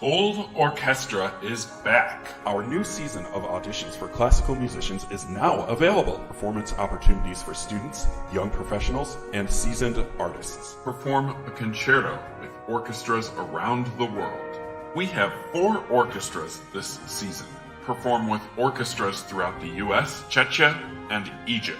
ColORCHESTRA is back. Our new season of auditions for classical musicians is now available. Performance opportunities for students, young professionals, and seasoned artists. Perform a concerto with orchestras around the world. We have 4 orchestras this season. Perform with orchestras throughout the US, Czechia, and Egypt.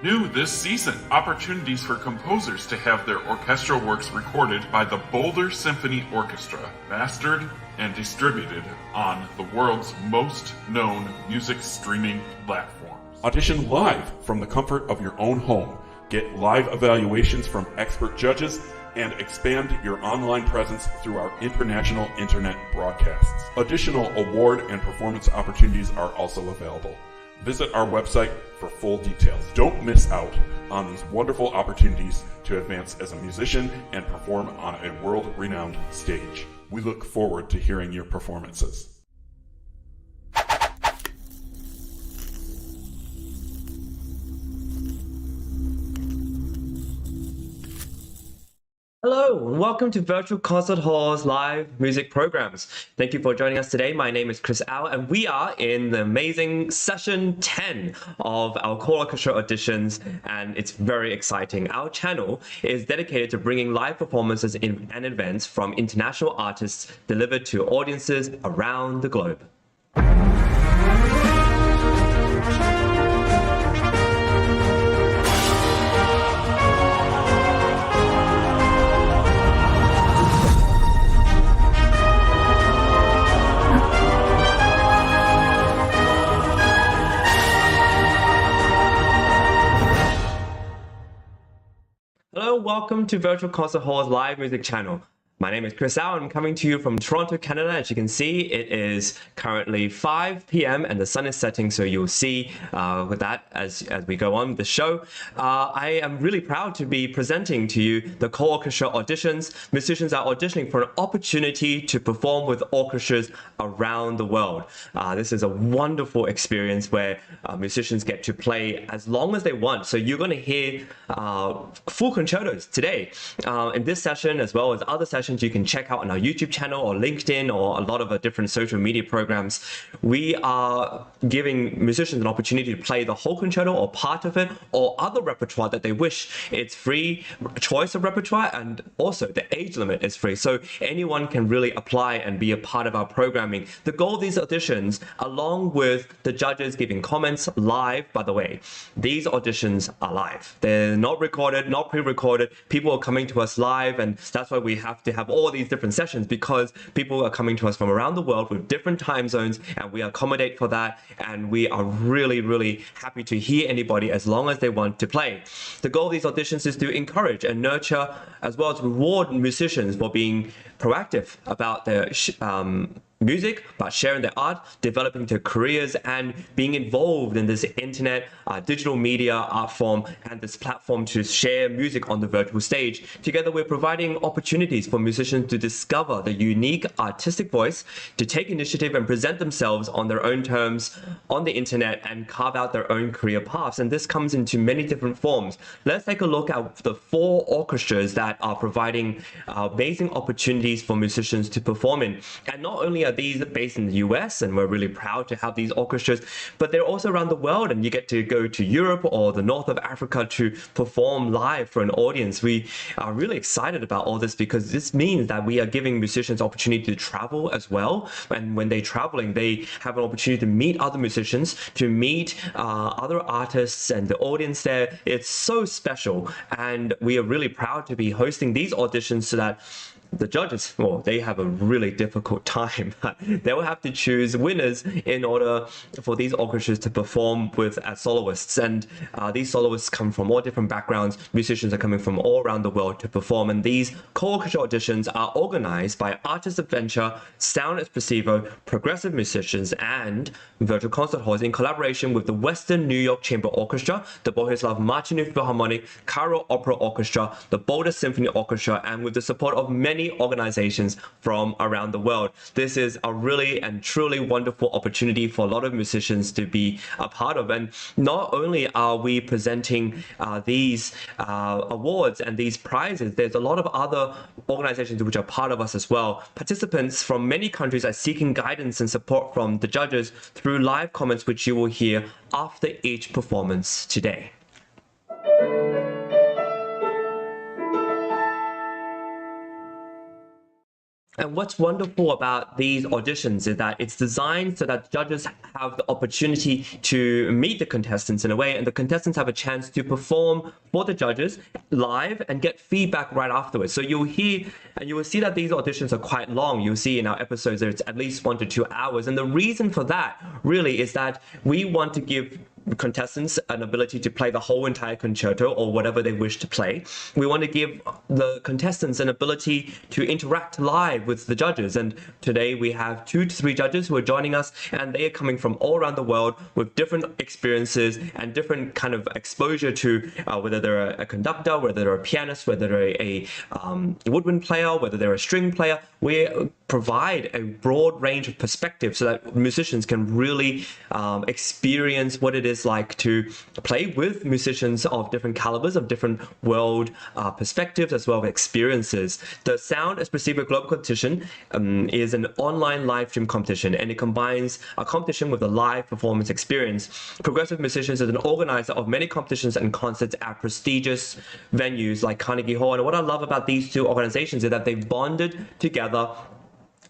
New this season, opportunities for composers to have their orchestral works recorded by the Boulder Symphony Orchestra, mastered and distributed on the world's most known music streaming platforms. Audition live from the comfort of your own home. Get live evaluations from expert judges and expand your online presence through our international internet broadcasts. Additional award and performance opportunities are also available. Visit our website for full details. Don't miss out on these wonderful opportunities to advance as a musician and perform on a world-renowned stage. We look forward to hearing your performances. Hello, and welcome to Virtual Concert Hall's live music programs. Thank you for joining us today. My name is Chris Au, and we are in the amazing session 10 of our ColORCHESTRA Auditions, and it's very exciting. Our channel is dedicated to bringing live performances and events from international artists delivered to audiences around the globe. Hello, welcome to Virtual Concert Hall's live music channel. My name is Chris Au. I'm coming to you from Toronto, Canada. As you can see, it is currently 5 p.m. and the sun is setting, so you'll see with that as we go on with the show. I am really proud to be presenting to you the ColORCHESTRA Auditions. Musicians are auditioning for an opportunity to perform with orchestras around the world. This is a wonderful experience where musicians get to play as long as they want. So you're going to hear full concertos today in this session, as well as other sessions you can check out on our YouTube channel or LinkedIn or a lot of different social media programs. We are giving musicians an opportunity to play the whole concerto or part of it or other repertoire that they wish. It's free choice of repertoire, and also the age limit is free, so anyone can really apply and be a part of our programming. The goal of these auditions, along with the judges giving comments live, by the way, these auditions are live. They're not recorded, not pre-recorded. People are coming to us live, and that's why we have to have all these different sessions, because people are coming to us from around the world with different time zones, and we accommodate for that, and we are really happy to hear anybody as long as they want to play. The goal of these auditions is to encourage and nurture, as well as reward musicians for being proactive about their music, about sharing their art, developing their careers, and being involved in this internet, digital media art form, and this platform to share music on the virtual stage. Together, we're providing opportunities for musicians to discover the unique artistic voice, to take initiative and present themselves on their own terms on the internet and carve out their own career paths. And this comes into many different forms. Let's take a look at the 4 orchestras that are providing amazing opportunities for musicians to perform in. And not only only are these based in the US, and we're really proud to have these orchestras, but they're also around the world, and you get to go to Europe or the north of Africa to perform live for an audience. We are really excited about all this because this means that we are giving musicians opportunity to travel as well. And when they're traveling, they have an opportunity to meet other musicians, to meet other artists and the audience there. It's so special, and we are really proud to be hosting these auditions so that the judges, well, they have a really difficult time. They will have to choose winners in order for these orchestras to perform with as soloists. And these soloists come from all different backgrounds. Musicians are coming from all around the world to perform. And these co-orchestra auditions are organized by ArtistVenture, Sound Espressivo, Progressive Musicians, and Virtual Concert Halls in collaboration with the Western New York Chamber Orchestra, the Bohuslav Martinu Philharmonic, Cairo Opera Orchestra, the Boulder Symphony Orchestra, and with the support of many organizations from around the world. This is a really and truly wonderful opportunity for a lot of musicians to be a part of. And not only are we presenting these awards and these prizes, there's a lot of other organizations which are part of us as well. Participants from many countries are seeking guidance and support from the judges through live comments, which you will hear after each performance today. And what's wonderful about these auditions is that it's designed so that judges have the opportunity to meet the contestants in a way, and the contestants have a chance to perform for the judges live and get feedback right afterwards. So you'll hear and you will see that these auditions are quite long. You'll see in our episodes that it's at least 1 to 2 hours. And the reason for that really is that we want to give contestants an ability to play the whole entire concerto or whatever they wish to play. We want to give the contestants an ability to interact live with the judges. And today we have 2 to 3 judges who are joining us, and they are coming from all around the world with different experiences and different kind of exposure to whether they're a conductor, whether they're a pianist, whether they're a woodwind player, whether they're a string player. We provide a broad range of perspectives so that musicians can really experience what it is like to play with musicians of different calibers, of different world perspectives, as well as experiences. The Sound Espressivo Global Competition is an online live stream competition, and it combines a competition with a live performance experience. Progressive Musicians is an organizer of many competitions and concerts at prestigious venues like Carnegie Hall. And what I love about these 2 organizations is that they've bonded together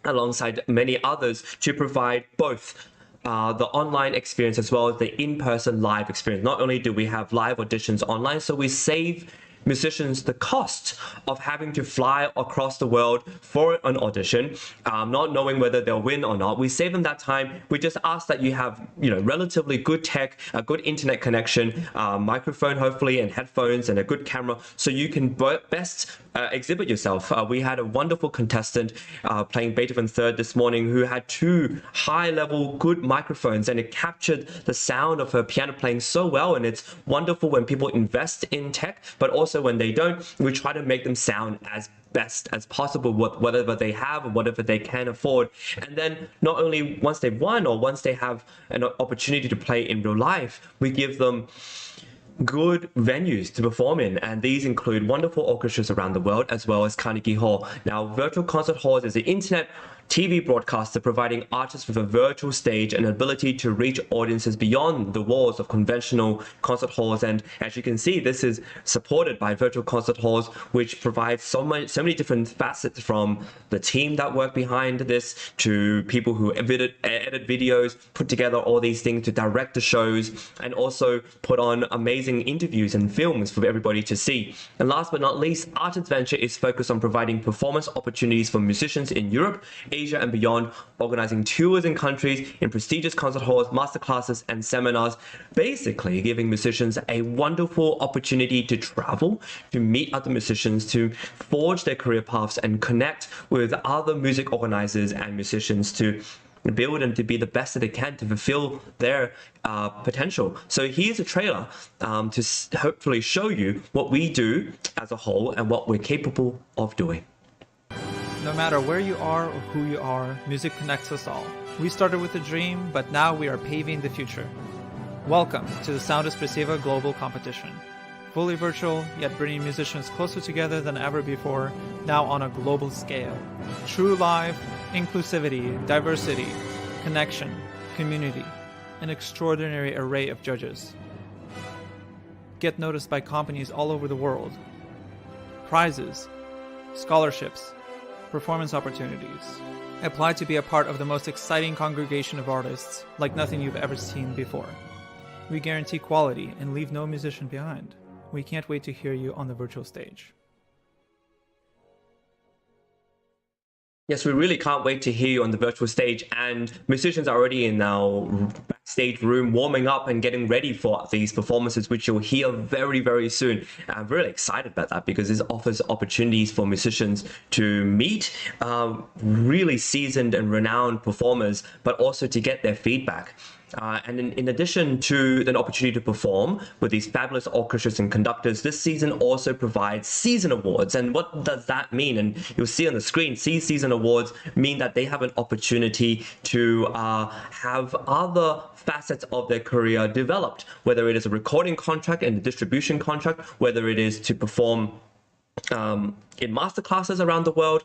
alongside many others to provide both the online experience as well as the in-person live experience. Not only do we have live auditions online, so we save musicians the cost of having to fly across the world for an audition, not knowing whether they'll win or not. We save them that time. We just ask that you have, relatively good tech, a good internet connection, microphone hopefully, and headphones, and a good camera, so you can best exhibit yourself. We had a wonderful contestant playing Beethoven Third this morning who had 2 high-level good microphones, and it captured the sound of her piano playing so well. And it's wonderful when people invest in tech, but also when they don't, we try to make them sound as best as possible with whatever they have or whatever they can afford. And then not only once they've won or once they have an opportunity to play in real life, we give them good venues to perform in, and these include wonderful orchestras around the world as well as Carnegie Hall. Now, Virtual Concert Halls is an internet TV broadcaster providing artists with a virtual stage and ability to reach audiences beyond the walls of conventional concert halls. And as you can see, this is supported by Virtual Concert Halls, which provides so many different facets, from the team that work behind this to people who edit videos, put together all these things to direct the shows, and also put on amazing interviews and films for everybody to see. And last but not least, ArtistVenture is focused on providing performance opportunities for musicians in Europe, Asia, and beyond, organizing tours in countries, in prestigious concert halls, masterclasses, and seminars, basically giving musicians a wonderful opportunity to travel, to meet other musicians, to forge their career paths, and connect with other music organizers and musicians to build and to be the best that they can to fulfill their potential. So here's a trailer to hopefully show you what we do as a whole and what we're capable of doing. No matter where you are or who you are, music connects us all. We started with a dream, but now we are paving the future. Welcome to the Sound Espressivo Global Competition. fully virtual, yet bringing musicians closer together than ever before, now on a global scale. True live, inclusivity, diversity, connection, community, an extraordinary array of judges. Get noticed by companies all over the world. Prizes, scholarships, performance opportunities. Apply to be a part of the most exciting congregation of artists like nothing you've ever seen before. We guarantee quality and leave no musician behind. We can't wait to hear you on the virtual stage. Yes, we really can't wait to hear you on the virtual stage, and musicians are already in our backstage room warming up and getting ready for these performances, which you'll hear very, very soon. I'm really excited about that because this offers opportunities for musicians to meet really seasoned and renowned performers, but also to get their feedback. And in addition to the opportunity to perform with these fabulous orchestras and conductors, this season also provides season awards. And what does that mean? And you'll see on the screen, season awards mean that they have an opportunity to have other facets of their career developed, whether it is a recording contract and a distribution contract, whether it is to perform in masterclasses around the world,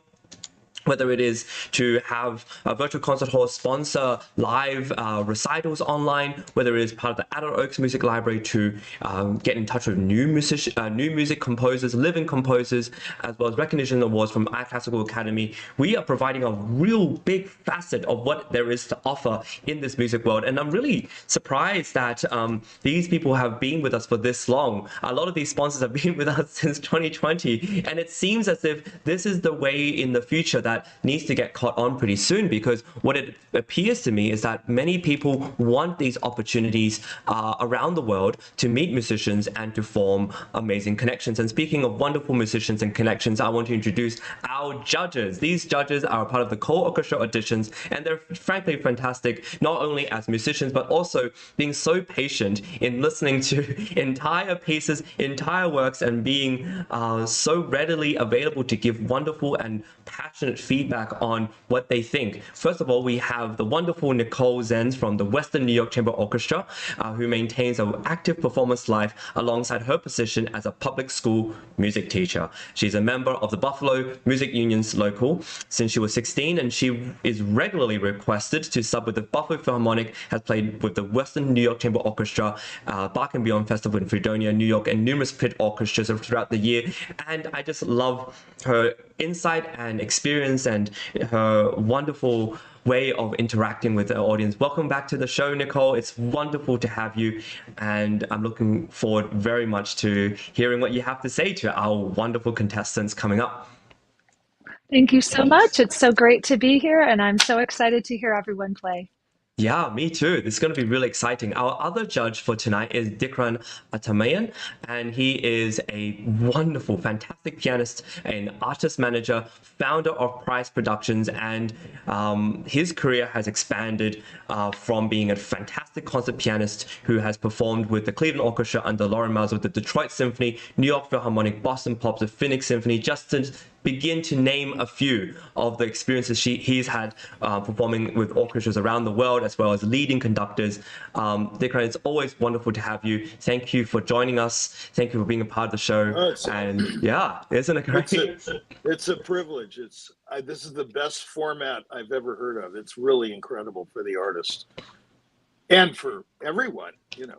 whether it is to have a virtual concert hall sponsor live recitals online, whether it is part of the Adult Oaks Music Library to get in touch with new music composers, living composers, as well as recognition awards from our Classical Academy. We are providing a real big facet of what there is to offer in this music world. And I'm really surprised that these people have been with us for this long. A lot of these sponsors have been with us since 2020. And it seems as if this is the way in the future that needs to get caught on pretty soon, because what it appears to me is that many people want these opportunities around the world to meet musicians and to form amazing connections. And speaking of wonderful musicians and connections, I want to introduce our judges. These judges are a part of the ColORCHESTRA Auditions, and they're frankly fantastic, not only as musicians, but also being so patient in listening to entire pieces, entire works, and being so readily available to give wonderful and passionate feedback on what they think. First of all, we have the wonderful Nicole Zenz from the Western New York Chamber Orchestra, who maintains an active performance life alongside her position as a public school music teacher. She's a member of the Buffalo Music Union's local since she was 16, and she is regularly requested to sub with the Buffalo Philharmonic, has played with the Western New York Chamber Orchestra, Bach and Beyond Festival in Fredonia, New York, and numerous pit orchestras throughout the year. And I just love her insight and experience and her wonderful way of interacting with the audience. Welcome back to the show, Nicole. It's wonderful to have you, and I'm looking forward very much to hearing what you have to say to our wonderful contestants coming up. Thank you so much. It's so great to be here, and I'm so excited to hear everyone play. Yeah, me too. This is going to be really exciting. Our other judge for tonight is Dikran Atamayan, and he is a wonderful, fantastic pianist and artist manager, founder of Price Productions, and his career has expanded from being a fantastic concert pianist who has performed with the Cleveland Orchestra under Lauren Miles, with the Detroit Symphony, New York Philharmonic, Boston Pops, the Phoenix Symphony, just to begin to name a few of the experiences he's had performing with orchestras around the world, as well as leading conductors. Dikran, it's always wonderful to have you. Thank you for joining us. Thank you for being a part of the show. And yeah, isn't it great? It's a privilege. This is the best format I've ever heard of. It's really incredible for the artist and for everyone, you know.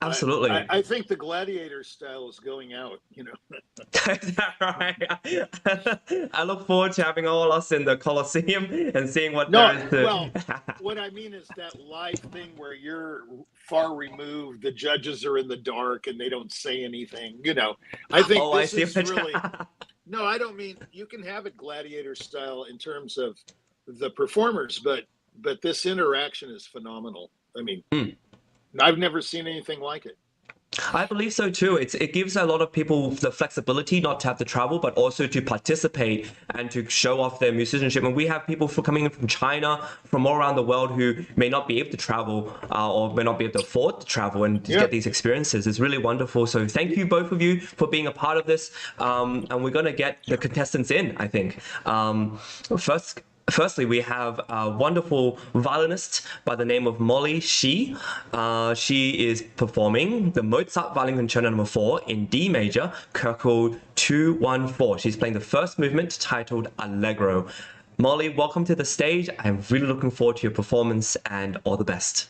Absolutely. I think the gladiator style is going out, you know. Is that right? I look forward to having all us in the Colosseum and seeing what there is to... Well, what I mean is that live thing where you're far removed, the judges are in the dark and they don't say anything, you know. I think this is really... No, I don't mean, you can have it gladiator style in terms of the performers, but this interaction is phenomenal. I mean... I've never seen anything like it. I believe so too. It gives a lot of people the flexibility not to have to travel, but also to participate and to show off their musicianship. And we have people coming in from China, from all around the world, who may not be able to travel or may not be able to afford to travel and to get these experiences. It's really wonderful. So thank you, both of you, for being a part of this. And we're going to get the contestants in, I think. First Firstly, we have a wonderful violinist by the name of Molly Shi. She is performing the Mozart Violin Concerto No. 4 in D major, Köchel 214. She's playing the first movement titled Allegro. Molly, welcome to the stage. I'm really looking forward to your performance and all the best.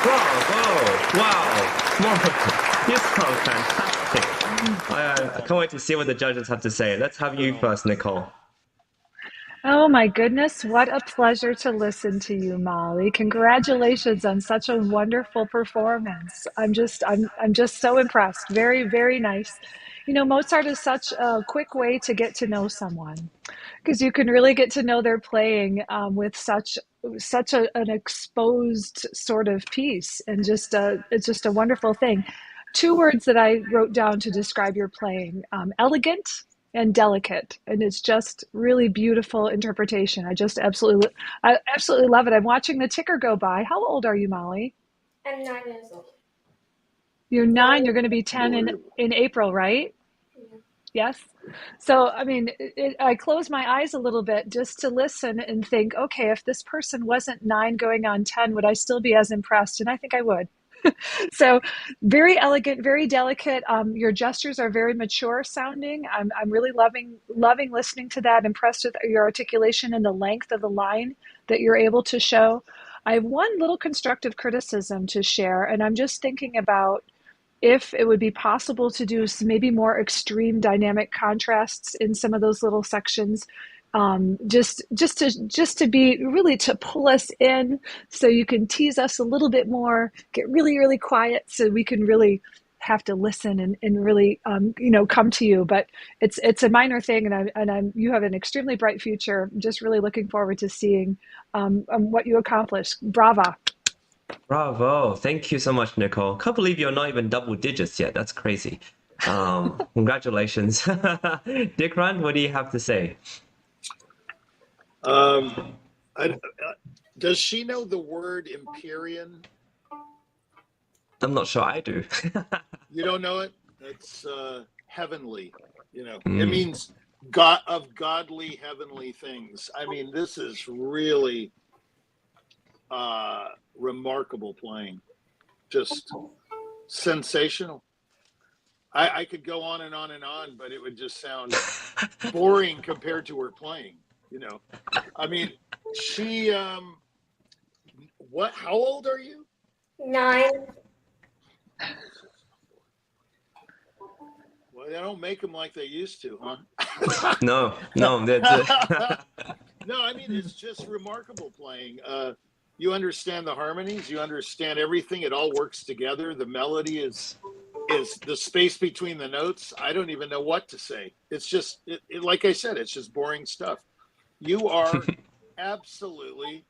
Bravo! Wow! Molly, you sound fantastic. I can't wait to see what the judges have to say. Let's have you first, Nicole. Oh my goodness, what a pleasure to listen to you, Molly. Congratulations on such a wonderful performance. I'm just so impressed. Very, very nice. You know, Mozart is such a quick way to get to know someone because you can really get to know their playing with an exposed sort of piece, and it's just a wonderful thing. Two words that I wrote down to describe your playing: elegant and delicate, and it's just really beautiful interpretation. I absolutely love it. I'm watching the ticker go by. How old are you, Molly? I'm 9 years old. You're 9. You're going to be 10 in April, right? Yeah. Yes. So, I mean, I close my eyes a little bit just to listen and think, okay, if this person wasn't 9 going on 10, would I still be as impressed? And I think I would. So very elegant, very delicate. Your gestures are very mature sounding. I'm really loving listening to that. Impressed with your articulation and the length of the line that you're able to show. I have one little constructive criticism to share, and I'm just thinking about if it would be possible to do some maybe more extreme dynamic contrasts in some of those little sections, just to be really to pull us in, so you can tease us a little bit more, get really really quiet, so we can really have to listen and really come to you. But it's a minor thing, and you have an extremely bright future. I'm just really looking forward to seeing what you accomplish. Brava. Bravo. Thank you so much, Nicole. Can't believe you're not even double digits yet. That's crazy. Congratulations. Dick Rand, what do you have to say? Does she know the word Empyrean? I'm not sure I do. You don't know it? It's heavenly. It means God of godly heavenly things. I mean, this is really remarkable playing. Just sensational. I could go on and on and on, but it would just sound boring compared to her playing. I mean, she how old are you? 9. Well, they don't make them like they used to, huh? No. No, I mean, it's just remarkable playing. You understand the harmonies, you understand everything. It all works together. The melody is the space between the notes. I don't even know what to say. It's just, like I said, it's just boring stuff. You are absolutely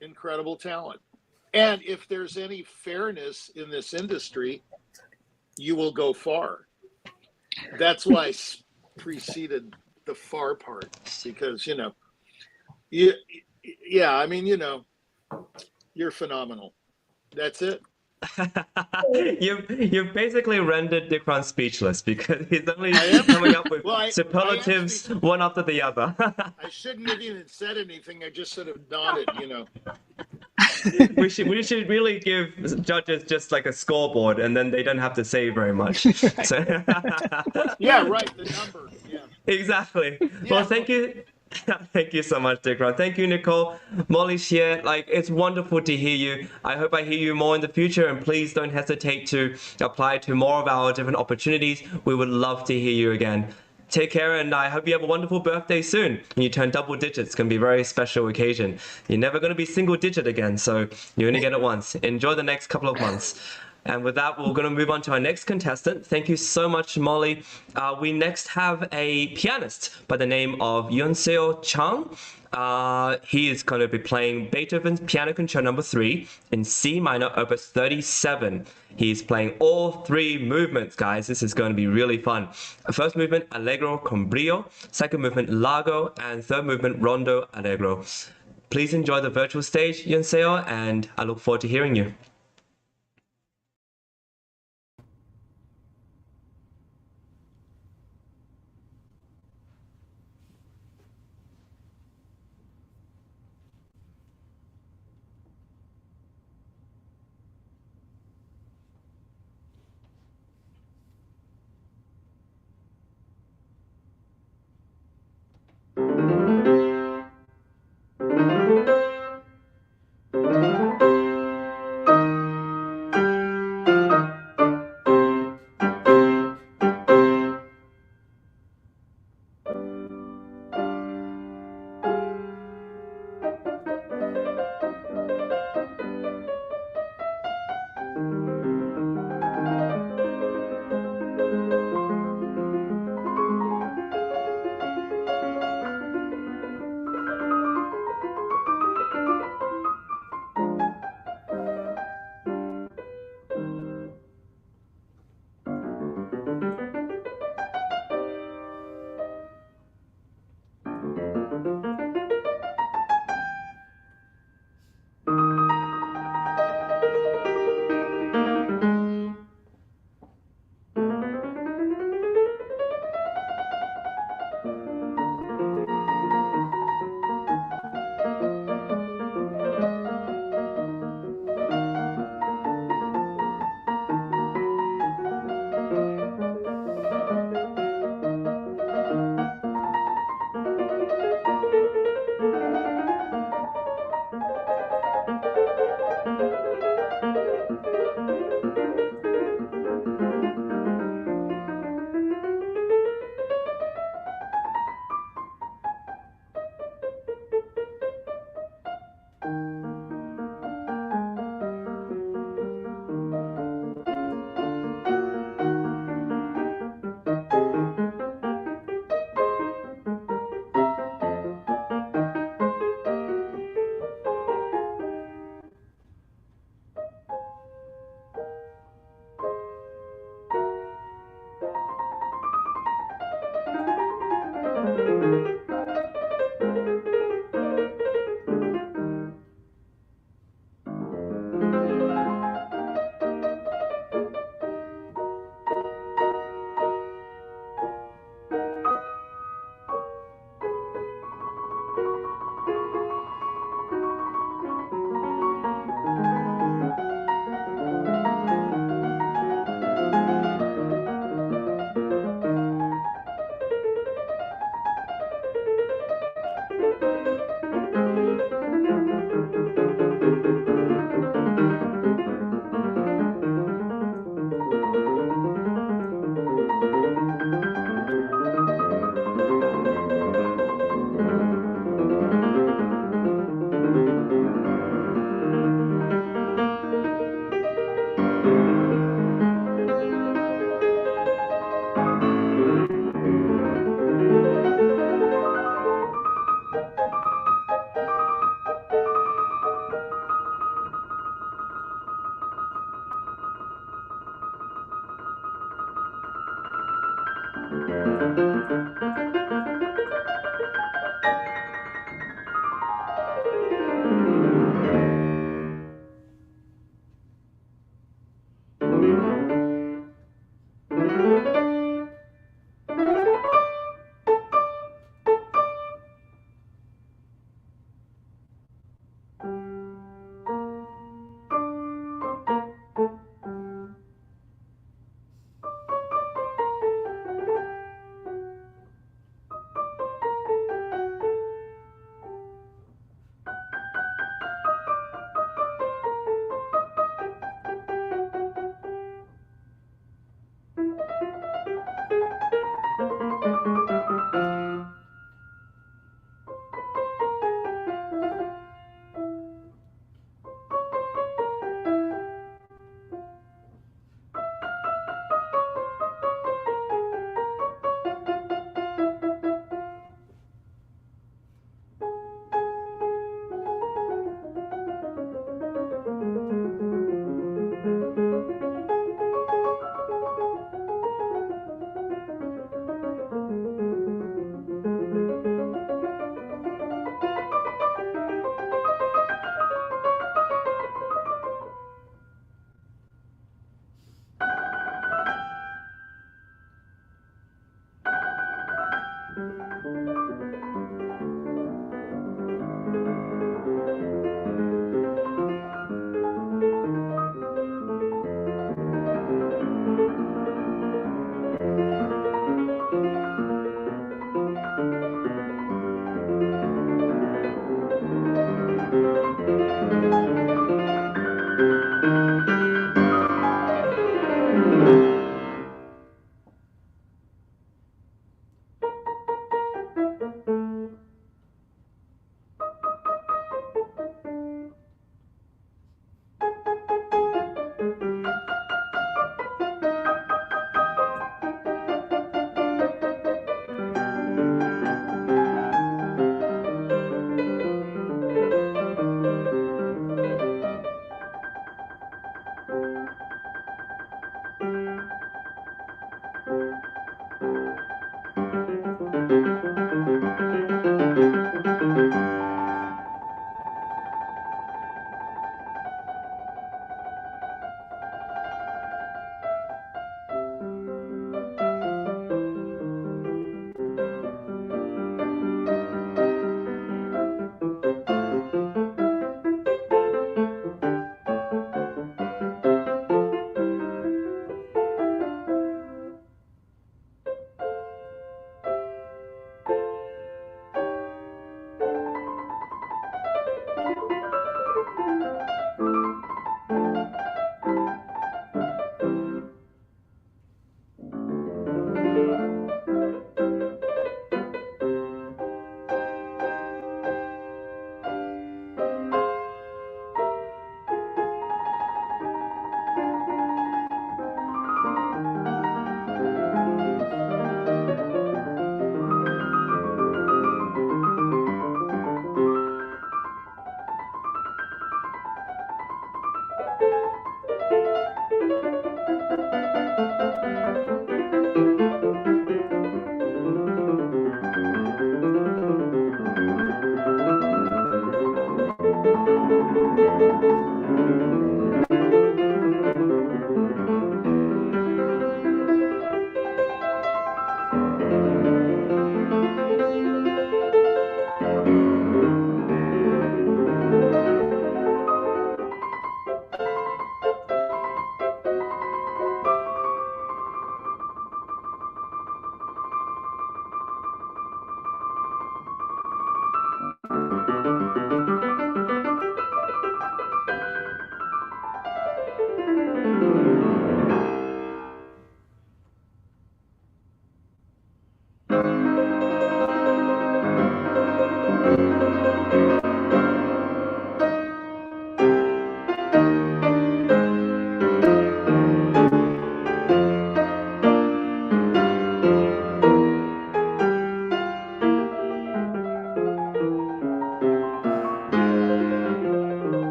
incredible talent. And if there's any fairness in this industry, you will go far. That's why I preceded the far part, because, I mean, you're phenomenal. That's it. You've basically rendered Dick Rand speechless, because he's only coming up with superlatives one after the other. I shouldn't have even said anything. I just sort of nodded, We should really give judges just like a scoreboard, and then they don't have to say very much. Right. So yeah, right. The number. Yeah. Exactly. Yeah. Well, thank you. Thank you so much, Dick Rand. Thank you, Nicole. Molly's here. It's wonderful to hear you. I hope I hear you more in the future, and please don't hesitate to apply to more of our different opportunities. We would love to hear you again. Take care, and I hope you have a wonderful birthday soon. When you turn double digits, it's going to be a very special occasion. You're never going to be single digit again, so you only get it once. Enjoy the next couple of months. And with that, we're going to move on to our next contestant. Thank you so much, Molly. We next have a pianist by the name of Yunseo Chang. He is going to be playing Beethoven's Piano Concerto No. 3 in C minor, Opus 37. He's playing all 3 movements, guys. This is going to be really fun. First movement, Allegro con brio. Second movement, Largo. And third movement, Rondo Allegro. Please enjoy the virtual stage, Yunseo, and I look forward to hearing you.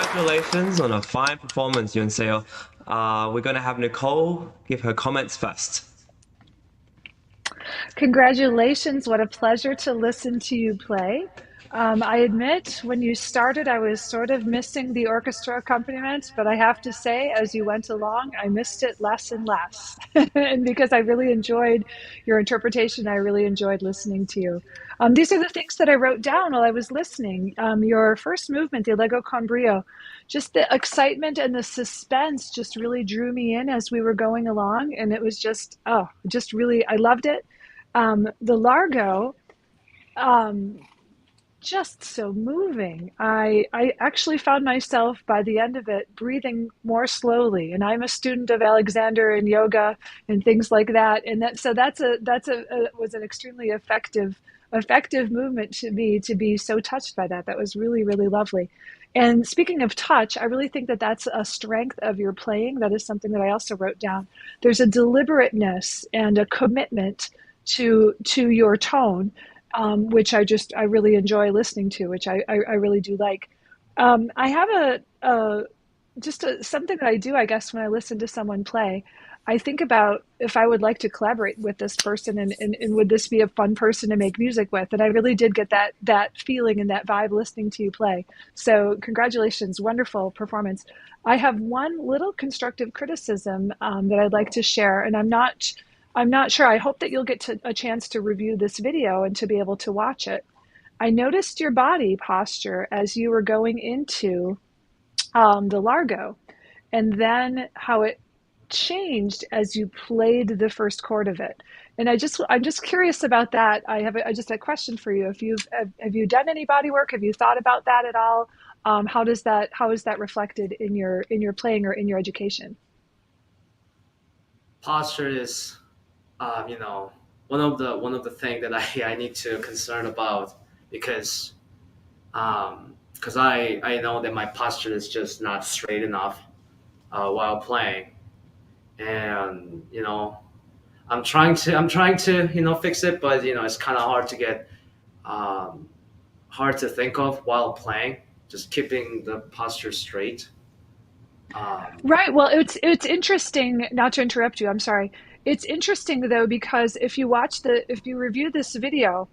Congratulations on a fine performance, Yunseo. We're going to have Nicole give her comments first. Congratulations. What a pleasure to listen to you play. I admit when you started, I was sort of missing the orchestra accompaniment, but I have to say, as you went along, I missed it less and less. And because I really enjoyed your interpretation, I really enjoyed listening to you. These are the things that I wrote down while I was listening. Your first movement, the Allegro con brio, just the excitement and the suspense just really drew me in as we were going along. And it was just, just really, I loved it. The Largo, just so moving. I actually found myself by the end of it breathing more slowly, and I'm a student of Alexander and yoga and things like that. And that was an extremely effective movement to me to be so touched by that. That was really, really lovely. And speaking of touch, I really think that that's a strength of your playing. That is something that I also wrote down. There's a deliberateness and a commitment to your tone, which I really enjoy listening to, which I really do like. I have something that I do, I guess, when I listen to someone play. I think about if I would like to collaborate with this person and would this be a fun person to make music with? And I really did get that feeling and that vibe listening to you play. So congratulations, wonderful performance. I have one little constructive criticism that I'd like to share, and I'm not sure. I hope that you'll get a chance to review this video and to be able to watch it. I noticed your body posture as you were going into the Largo, and then how it changed as you played the first chord of it. And I'm just curious about that. I have just a question for you. Have you done any body work? Have you thought about that at all? How is that reflected in your playing or in your education? Posture is one of the things that I need to concern about because I know that my posture is just not straight enough while playing, and I'm trying to fix it, but it's kind of hard to get hard to think of while playing, just keeping the posture straight. Right. Well, it's interesting, not to interrupt you, I'm sorry. It's interesting though, because if you review this video,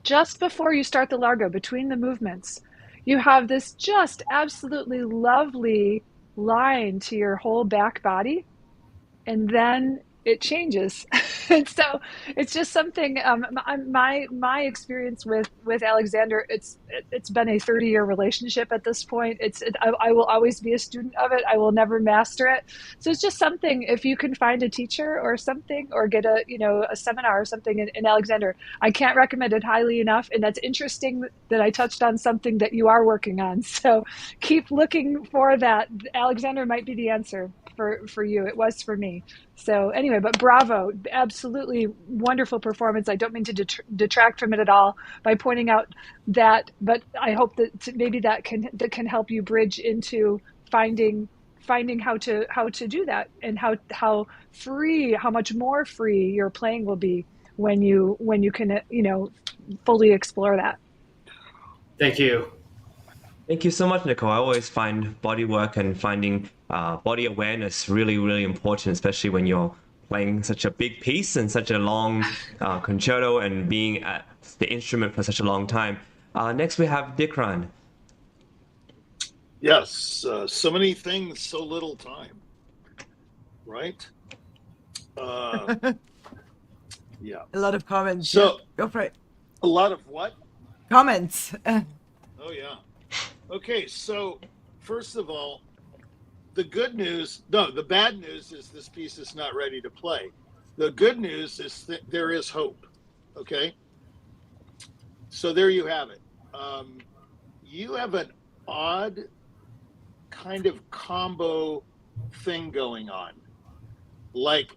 just before you start the Largo, between the movements, you have this just absolutely lovely line to your whole back body, and then it changes. And so it's just something, my experience with Alexander, it's been a 30-year relationship at this point. I will always be a student of it. I will never master it. So it's just something, if you can find a teacher or something, or get a seminar or something in Alexander, I can't recommend it highly enough. And that's interesting that I touched on something that you are working on. So keep looking for that. Alexander might be the answer for you. It was for me. So anyway, but bravo, absolutely wonderful performance. I don't mean to detract from it at all by pointing out that, but I hope that maybe that can help you bridge into finding how to do that, and how much more free your playing will be when you can fully explore that. Thank you. Thank you so much, Nicole. I always find body work and finding body awareness really, really important, especially when you're playing such a big piece and such a long concerto and being at the instrument for such a long time. Next, we have Dikran. Yes, so many things, so little time, right? Yeah. A lot of comments. So, yeah. Go for it. A lot of what? Comments. Oh, yeah. Okay, so first of all, the bad news is this piece is not ready to play. The good news is that there is hope, okay? So there you have it. You have an odd kind of combo thing going on. Like,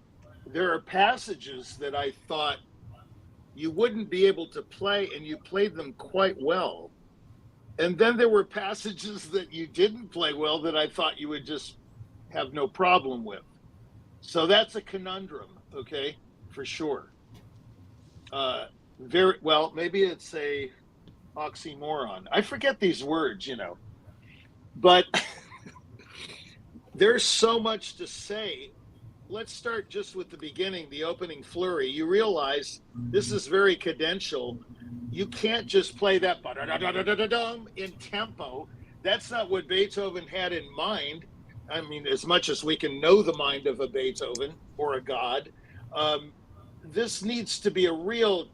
there are passages that I thought you wouldn't be able to play, and you played them quite well. And then there were passages that you didn't play well that I thought you would just have no problem with. So that's a conundrum, okay, for sure. Very well, maybe it's a oxymoron. I forget these words, But there's so much to say. Let's start just with the beginning, the opening flurry. You realize this is very cadential. You can't just play that in tempo. That's not what Beethoven had in mind. I mean, as much as we can know the mind of a Beethoven or a god, this needs to be a real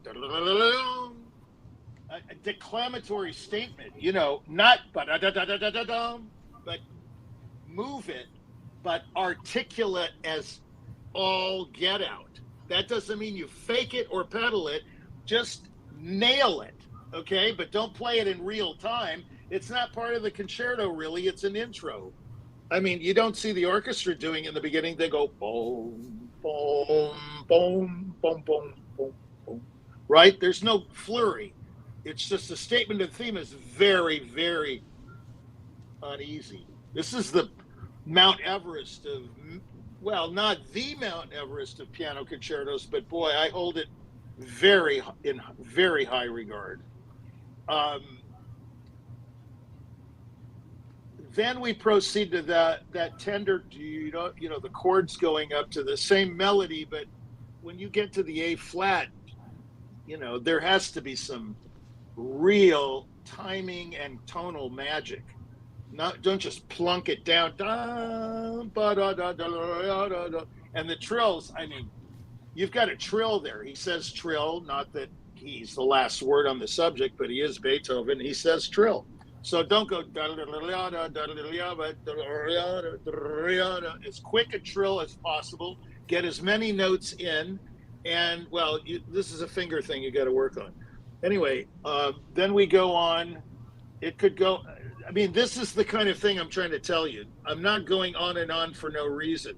a declamatory statement, you know, not but move it, but articulate as all get out. That doesn't mean you fake it or pedal it, just nail it, okay? But don't play it in real time. It's not part of the concerto, really. It's an intro. I mean, you don't see the orchestra doing in the beginning. They go boom, boom, boom, boom, boom, boom, boom, right? There's no flurry. It's just a statement of the theme is very, very uneasy. This is the Mount Everest of, well, not the Mount Everest of piano concertos, but boy, I hold it in very high regard. Then we proceed to that tender, you know, the chords going up to the same melody, but when you get to the A flat, you know, there has to be some real timing and tonal magic. Don't just plunk it down. And the trills, I mean, you've got a trill there. He says trill, not that he's the last word on the subject, but he is Beethoven. He says trill. So don't go as quick a trill as possible. Get as many notes in. And, well, this is a finger thing you got to work on. Anyway, then we go on. It could go, I mean, this is the kind of thing I'm trying to tell you. I'm not going on and on for no reason.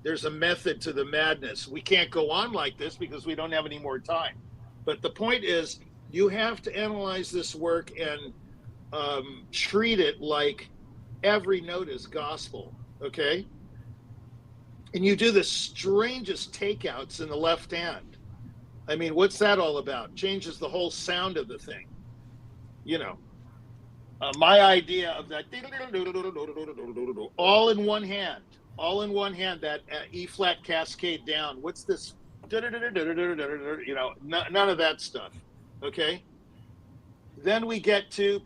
There's a method to the madness. We can't go on like this because we don't have any more time. But the point is, you have to analyze this work and treat it like every note is gospel, okay? And you do the strangest takeouts in the left hand. I mean, what's that all about? Changes the whole sound of the thing. You know, my idea of that, all in one hand, that E flat cascade down. What's this? You know, none of that stuff. Okay. Then we get to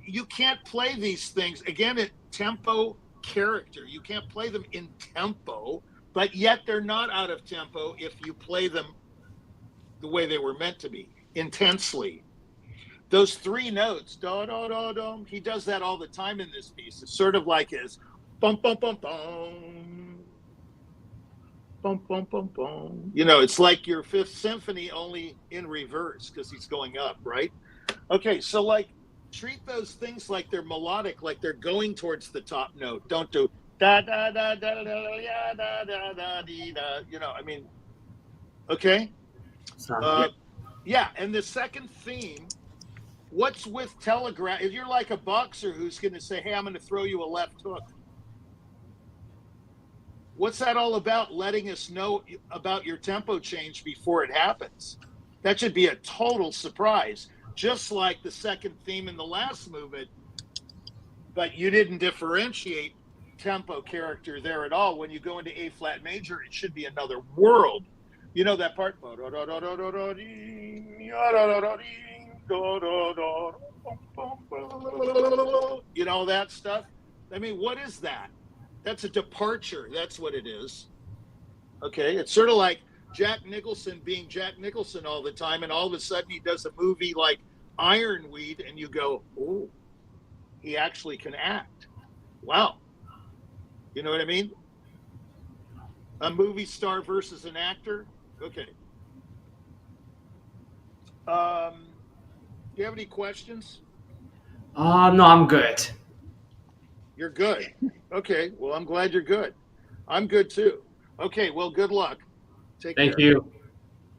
you can't play these things again at tempo character. You can't play them in tempo, but yet they're not out of tempo if you play them the way they were meant to be, intensely. Those three notes, da da da da, he does that all the time in this piece. It's sort of like his bum bum bum bum, bum bum bum bum. You know, it's like your Fifth Symphony only in reverse because he's going up, right? Okay, so like treat those things like they're melodic, like they're going towards the top note. Don't do da da da da da da da da da da. You know, I mean, okay. Yeah, and the second theme, what's with telegraph? If you're like a boxer who's going to say, hey, I'm going to throw you a left hook. What's that all about? Letting us know about your tempo change before it happens. That should be a total surprise, just like the second theme in the last movement, but you didn't differentiate tempo character there at all. When you go into A flat major, it should be another world. You know that part? You know that stuff? I mean, what is that? That's a departure. That's what it is. Okay? It's sort of like Jack Nicholson being Jack Nicholson all the time, and all of a sudden he does a movie like Ironweed, and you go, oh, he actually can act. Wow. You know what I mean? A movie star versus an actor? Okay. Do you have any questions? No, I'm good. You're good. Okay. Well, I'm glad you're good. I'm good too. Okay. Well, good luck. Take care. Thank you.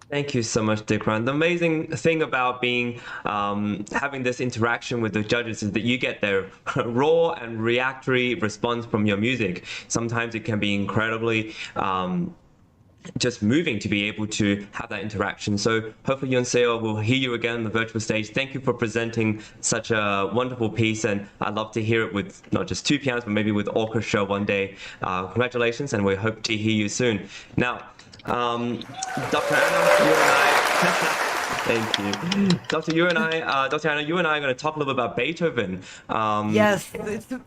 Thank you so much, Dikran. The amazing thing about being having this interaction with the judges is that you get their raw and reactory response from your music. Sometimes it can be incredibly just moving to be able to have that interaction. So hopefully Yonseo will hear you again on the virtual stage. Thank you for presenting such a wonderful piece, and I'd love to hear it with not just two pianos, but maybe with orchestra one day. Congratulations, and we hope to hear you soon. Now, Dr. Anna, you and I... Thank you. Dr. Anna, you and I are going to talk a little bit about Beethoven. Yes,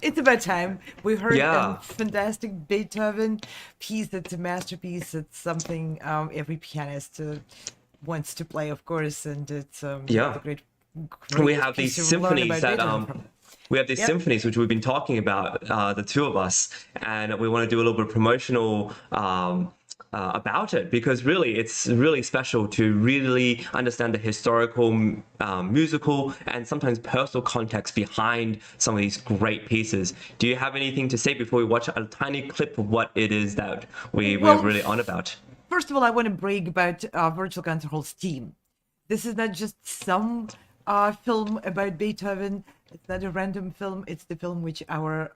it's about time. We heard a fantastic Beethoven piece. It's a masterpiece. It's something every pianist wants to play, of course, and it's a great we have these symphonies that we have these symphonies which we've been talking about, the two of us, and we want to do a little bit of promotional about it, because really it's really special to really understand the historical, musical, and sometimes personal context behind some of these great pieces. Do you have anything to say before we watch a tiny clip of what it is that we're really on about? First of all, I want to brag about Virtual Concert Hall's team. This is not just some film about Beethoven. It's not a random film. It's the film which our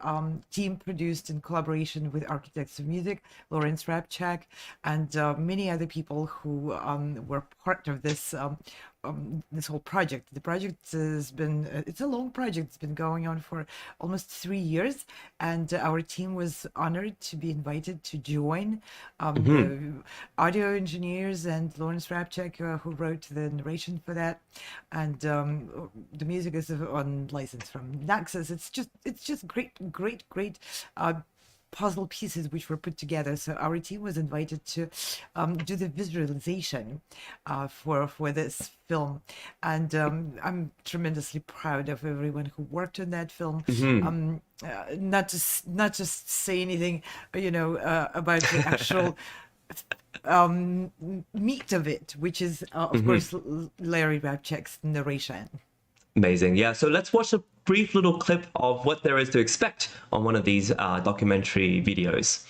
team produced in collaboration with Architects of Music, Lawrence Rapchak, and many other people who were part of this this whole project. The project has been, it's a long project. It's been going on for almost 3 years, and our team was honored to be invited to join the audio engineers and Lawrence Rapchak, who wrote the narration for that, and the music is on license from Naxos. It's just great puzzle pieces which were put together. So our team was invited to do the visualization for this film, and I'm tremendously proud of everyone who worked on that film. Not just say anything, about the actual meat of it, which is of course Larry Rapchak's narration. Amazing. Yeah, so let's watch a brief little clip of what there is to expect on one of these documentary videos.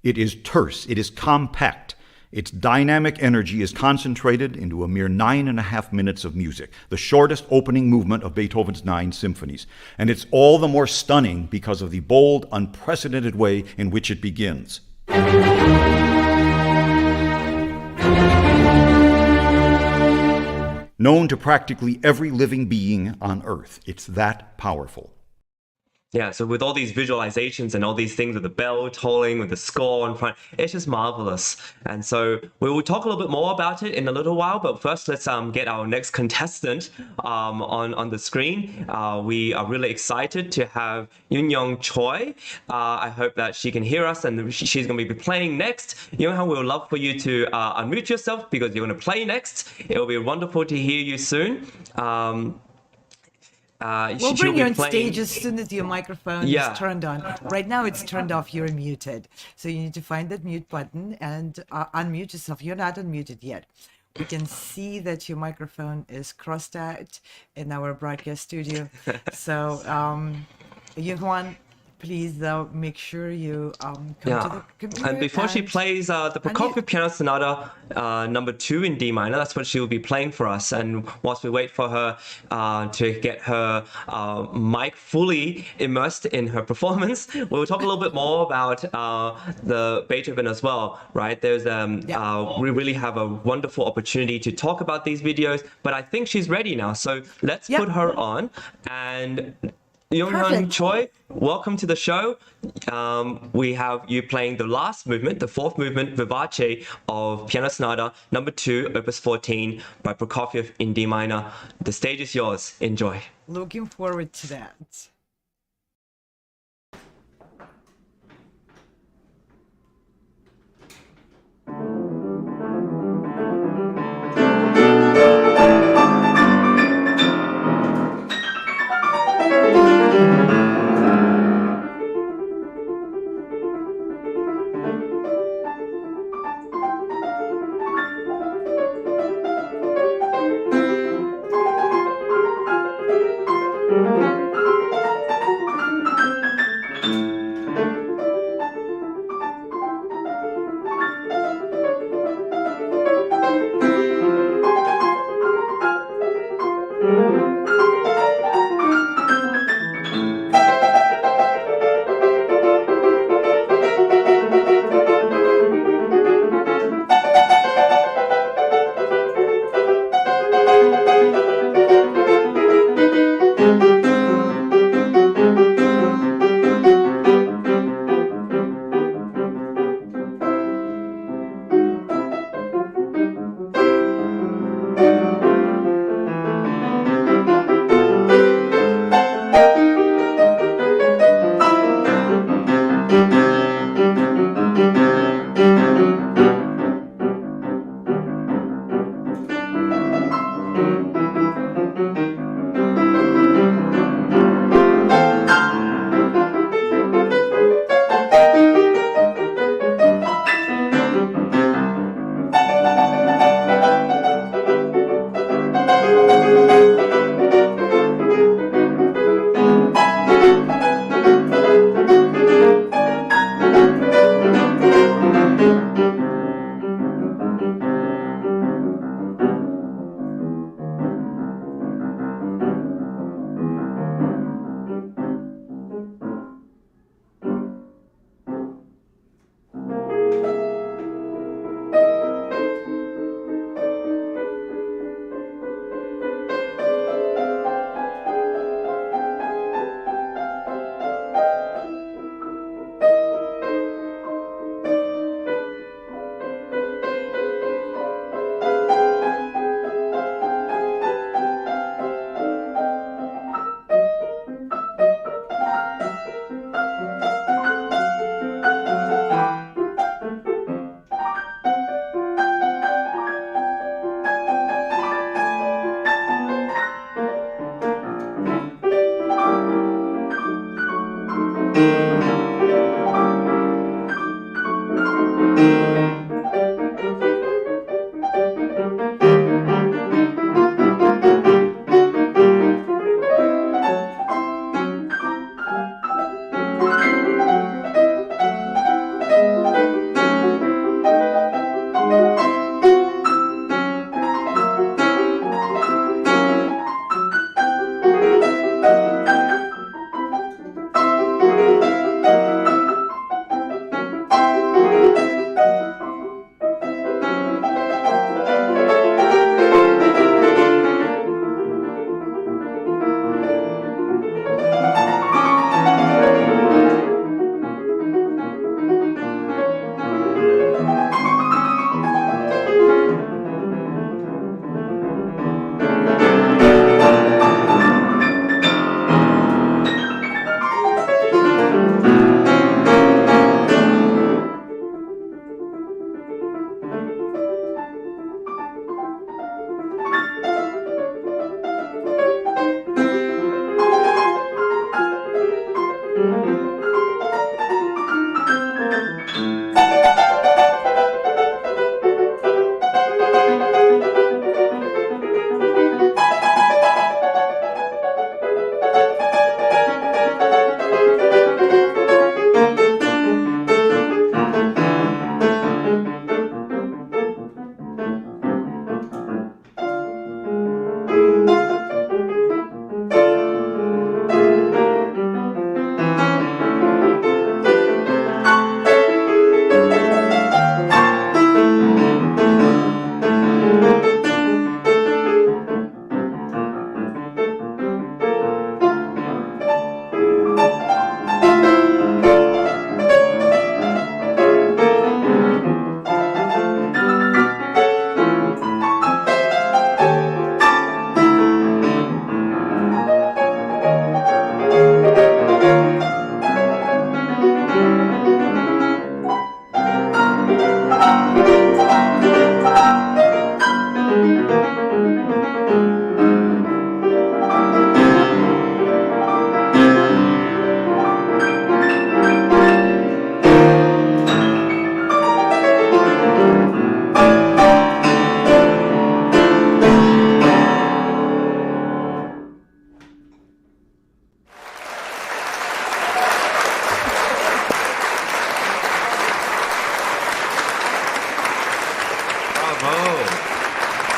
It is terse, it is compact. Its dynamic energy is concentrated into a mere 9.5 minutes of music, the shortest opening movement of Beethoven's 9 symphonies. And it's all the more stunning because of the bold, unprecedented way in which it begins. Known to practically every living being on Earth. It's that powerful. Yeah, so with all these visualizations and all these things with the bell tolling, with the score in front, it's just marvelous. And so we will talk a little bit more about it in a little while, but first let's get our next contestant on the screen. We are really excited to have Yoon-Young Choi. I hope that she can hear us, and she's going to be playing next. Yoon-Young, we would love for you to unmute yourself because you're going to play next. It will be wonderful to hear you soon. We'll bring you on stage as soon as your microphone is turned on. Right now it's turned off, you're muted. So you need to find that mute button and unmute yourself. You're not unmuted yet. We can see that your microphone is crossed out in our broadcast studio. So, Yuhwan, please make sure you come to the computer. And before she plays the Prokofiev Piano Sonata number 2 in D minor, that's what she will be playing for us. And whilst we wait for her to get her mic fully immersed in her performance, we'll talk a little bit more about the Beethoven as well, right? There's we really have a wonderful opportunity to talk about these videos, but I think she's ready now. So let's put her on. And Yoon-Young Choi, welcome to the show. We have you playing the last movement, the 4th movement, Vivace of Piano Sonata number 2, Opus 14 by Prokofiev in D minor. The stage is yours. Enjoy. Looking forward to that.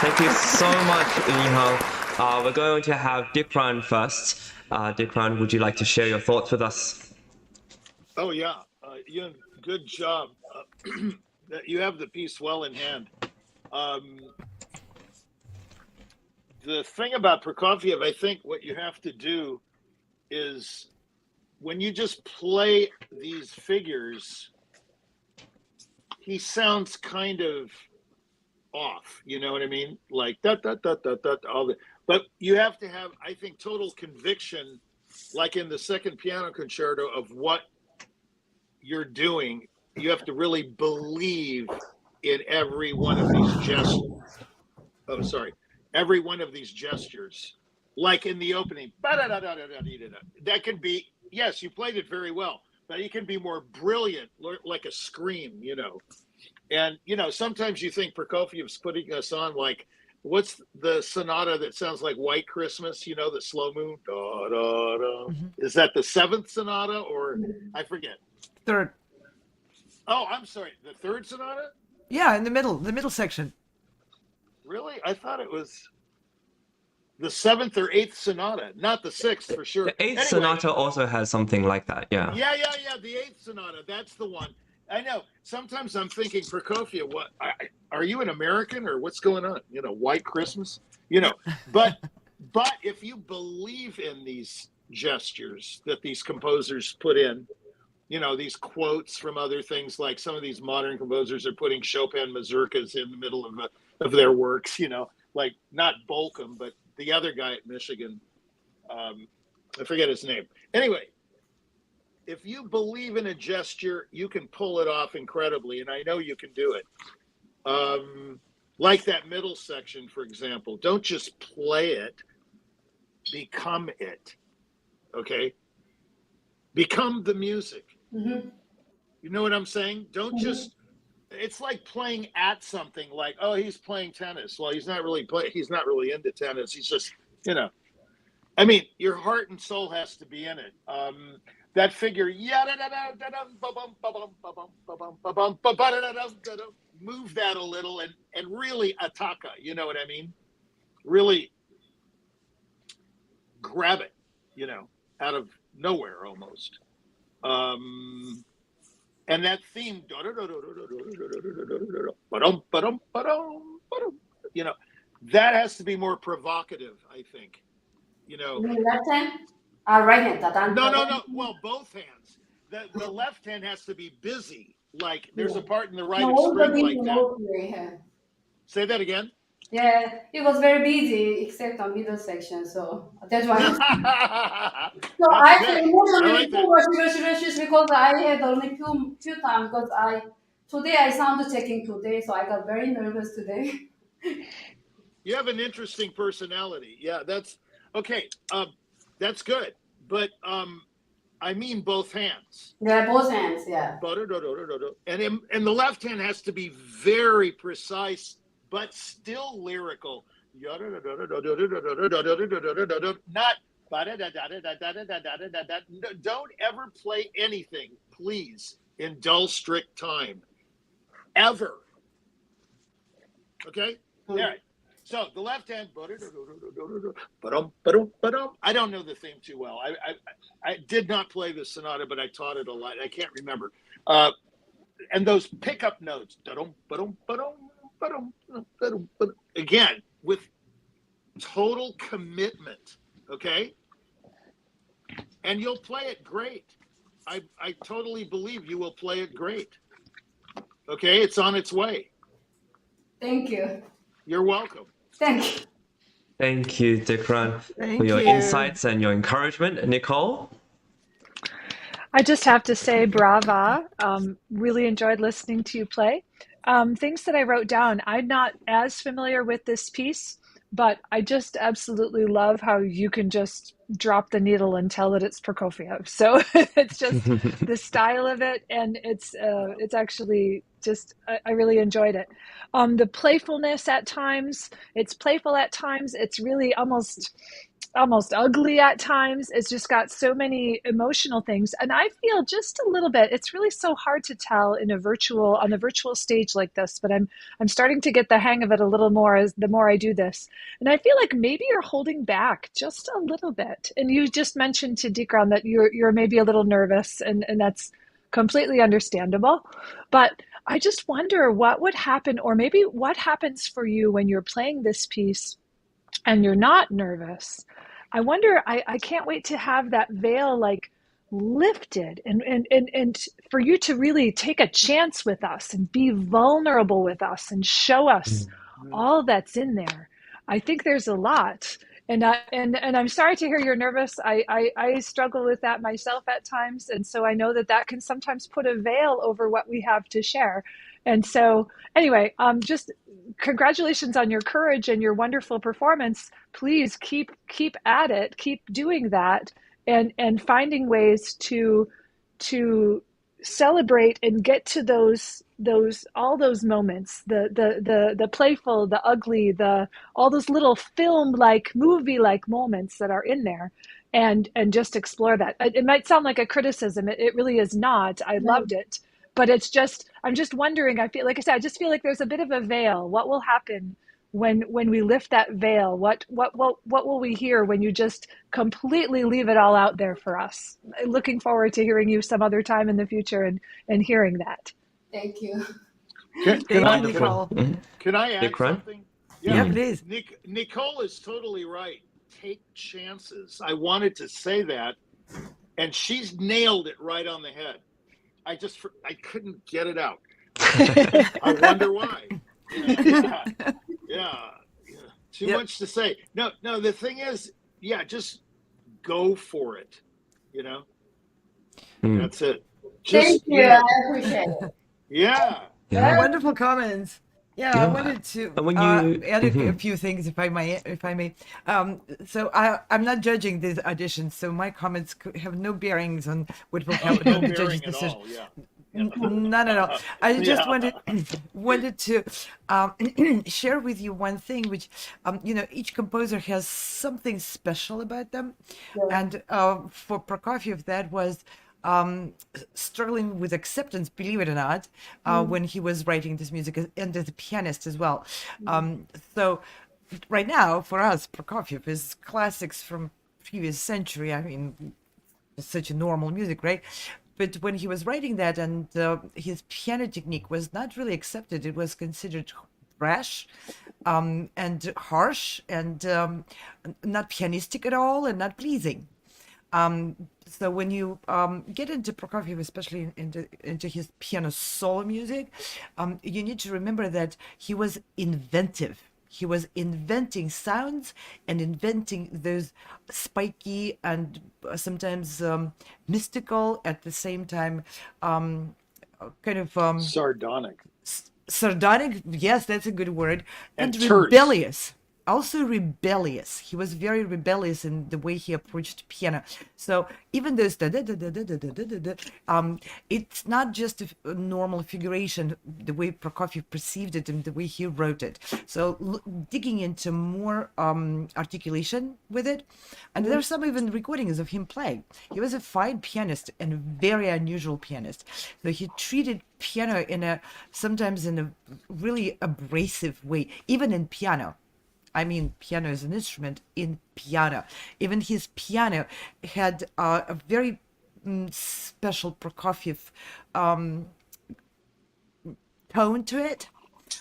Thank you so much, Nihal. We're going to have Dikran first. Dikran, would you like to share your thoughts with us? Oh, yeah. Good job. You have the piece well in hand. the thing about Prokofiev, I think what you have to do is when you just play these figures, he sounds kind of off, you know what I mean? Like all the, but you have to have, I think, total conviction, like in the second piano concerto, of what you're doing. You have to really believe in every one of these gestures. Oh, sorry. Every one of these gestures, like in the opening, that can be, yes, you played it very well, but it can be more brilliant, like a scream, you know. And, you know, sometimes you think Prokofiev's putting us on, like, what's the sonata that sounds like White Christmas, you know, the slow move? Da, da, da. Is that the seventh sonata, or I forget? Third. Oh, I'm sorry. The third sonata? Yeah, in the middle section. Really? I thought it was the seventh or eighth sonata, not the sixth for sure. The eighth sonata also has something like that, yeah. Yeah. The eighth sonata, that's the one. I know. Sometimes I'm thinking, Prokofiev, what? Are you an American or what's going on? You know, White Christmas. You know, but if you believe in these gestures that these composers put in, you know, these quotes from other things, like some of these modern composers are putting Chopin mazurkas in the middle of their works, you know, like not Bolcom, but the other guy at Michigan. I forget his name. Anyway, if you believe in a gesture, you can pull it off incredibly, and I know you can do it. Like that middle section, for example. Don't just play it, become it. Okay? Become the music. Mm-hmm. You know what I'm saying? Don't just, it's like playing at something, like, oh, he's playing tennis. Well, he's not really into tennis. He's just, you know. I mean, your heart and soul has to be in it. That figure, move that a little and really attacca, you know what I mean? Really grab it, you know, out of nowhere almost. And that theme, you know, that has to be more provocative, I think. You know, left hand, right hand. No. Well, both hands. The left hand has to be busy. Like there's a part in the right of spring like that. Say that again. Yeah, it was very busy except on middle section, so that's why. So I feel emotionally too much rushes because I had only few times because today I sound checking today, so I got very nervous today. You have an interesting personality. Yeah, that's okay. That's good, but I mean both hands. Yeah, both hands. Yeah. And the left hand has to be very precise, but still lyrical. Not. Don't ever play anything, please, in dull, strict time, ever. Okay. All right. So the left hand, I don't know the theme too well. I did not play the sonata, but I taught it a lot. I can't remember. And those pickup notes, again, with total commitment, okay? And you'll play it great. I totally believe you will play it great. Okay, it's on its way. Thank you. You're welcome. Thank you. Thank you, Dikran, for your insights and your encouragement. Nicole? I just have to say, brava. Really enjoyed listening to you play. Things that I wrote down, I'm not as familiar with this piece, but I just absolutely love how you can just drop the needle and tell that it's Prokofiev. So it's just the style of it, and it's actually just, I really enjoyed it. The playfulness at times, it's playful at times, it's really almost ugly at times. It's just got so many emotional things, and I feel just a little bit, it's really so hard to tell on the virtual stage like this, but I'm starting to get the hang of it a little more the more I do this, and I feel like maybe you're holding back just a little bit. And you just mentioned to Dikran that you're maybe a little nervous, and that's completely understandable, but I just wonder what would happen, or maybe what happens for you when you're playing this piece and you're not nervous, I wonder, I can't wait to have that veil like lifted and for you to really take a chance with us and be vulnerable with us and show us all that's in there. I think there's a lot. And I'm sorry to hear you're nervous. I struggle with that myself at times. And so I know that can sometimes put a veil over what we have to share. And so anyway, just congratulations on your courage and your wonderful performance. Please keep at it, keep doing that, and finding ways to celebrate and get to all those moments, the playful, the ugly, all those little movie-like moments that are in there, and just explore that. It might sound like a criticism. It really is not. I loved it. But it's just, I'm just wondering, I just feel like there's a bit of a veil. What will happen when we lift that veil? What will we hear when you just completely leave it all out there for us? Looking forward to hearing you some other time in the future and hearing that. Thank you. Can I add Nicole? something? Yeah, please. Nicole is totally right. Take chances. I wanted to say that, and she's nailed it right on the head. I couldn't get it out. I wonder why. Yeah. Too much to say. No, the thing is, just go for it. That's it. Thank you. I appreciate it. Yeah. Wonderful comments. I wanted to add a few things, if I may. So I'm not judging these auditions, so my comments have no bearings on what will happen in the judges' decision. Not at all. I just wanted to share with you one thing, which each composer has something special about them, and for Prokofiev that was struggling with acceptance, believe it or not, when he was writing this music, and as a pianist as well. So right now, for us, Prokofiev is classics from previous century. I mean, it's such a normal music, right? But when he was writing that, and his piano technique was not really accepted, it was considered brash and harsh and not pianistic at all and not pleasing. So when you get into Prokofiev, especially into his piano solo music, you need to remember that he was inventive. He was inventing sounds and inventing those spiky and sometimes mystical, at the same time, kind of sardonic. Sardonic, yes, that's a good word, and terse. Rebellious. Also rebellious. He was very rebellious in the way he approached piano. So even those it's not just a normal figuration, the way Prokofiev perceived it and the way he wrote it. So digging into more articulation with it, and there are some even recordings of him playing. He was a fine pianist and a very unusual pianist. So he treated piano sometimes in a really abrasive way, even in piano. I mean, piano is an instrument in piano. Even his piano had a very special Prokofiev tone to it,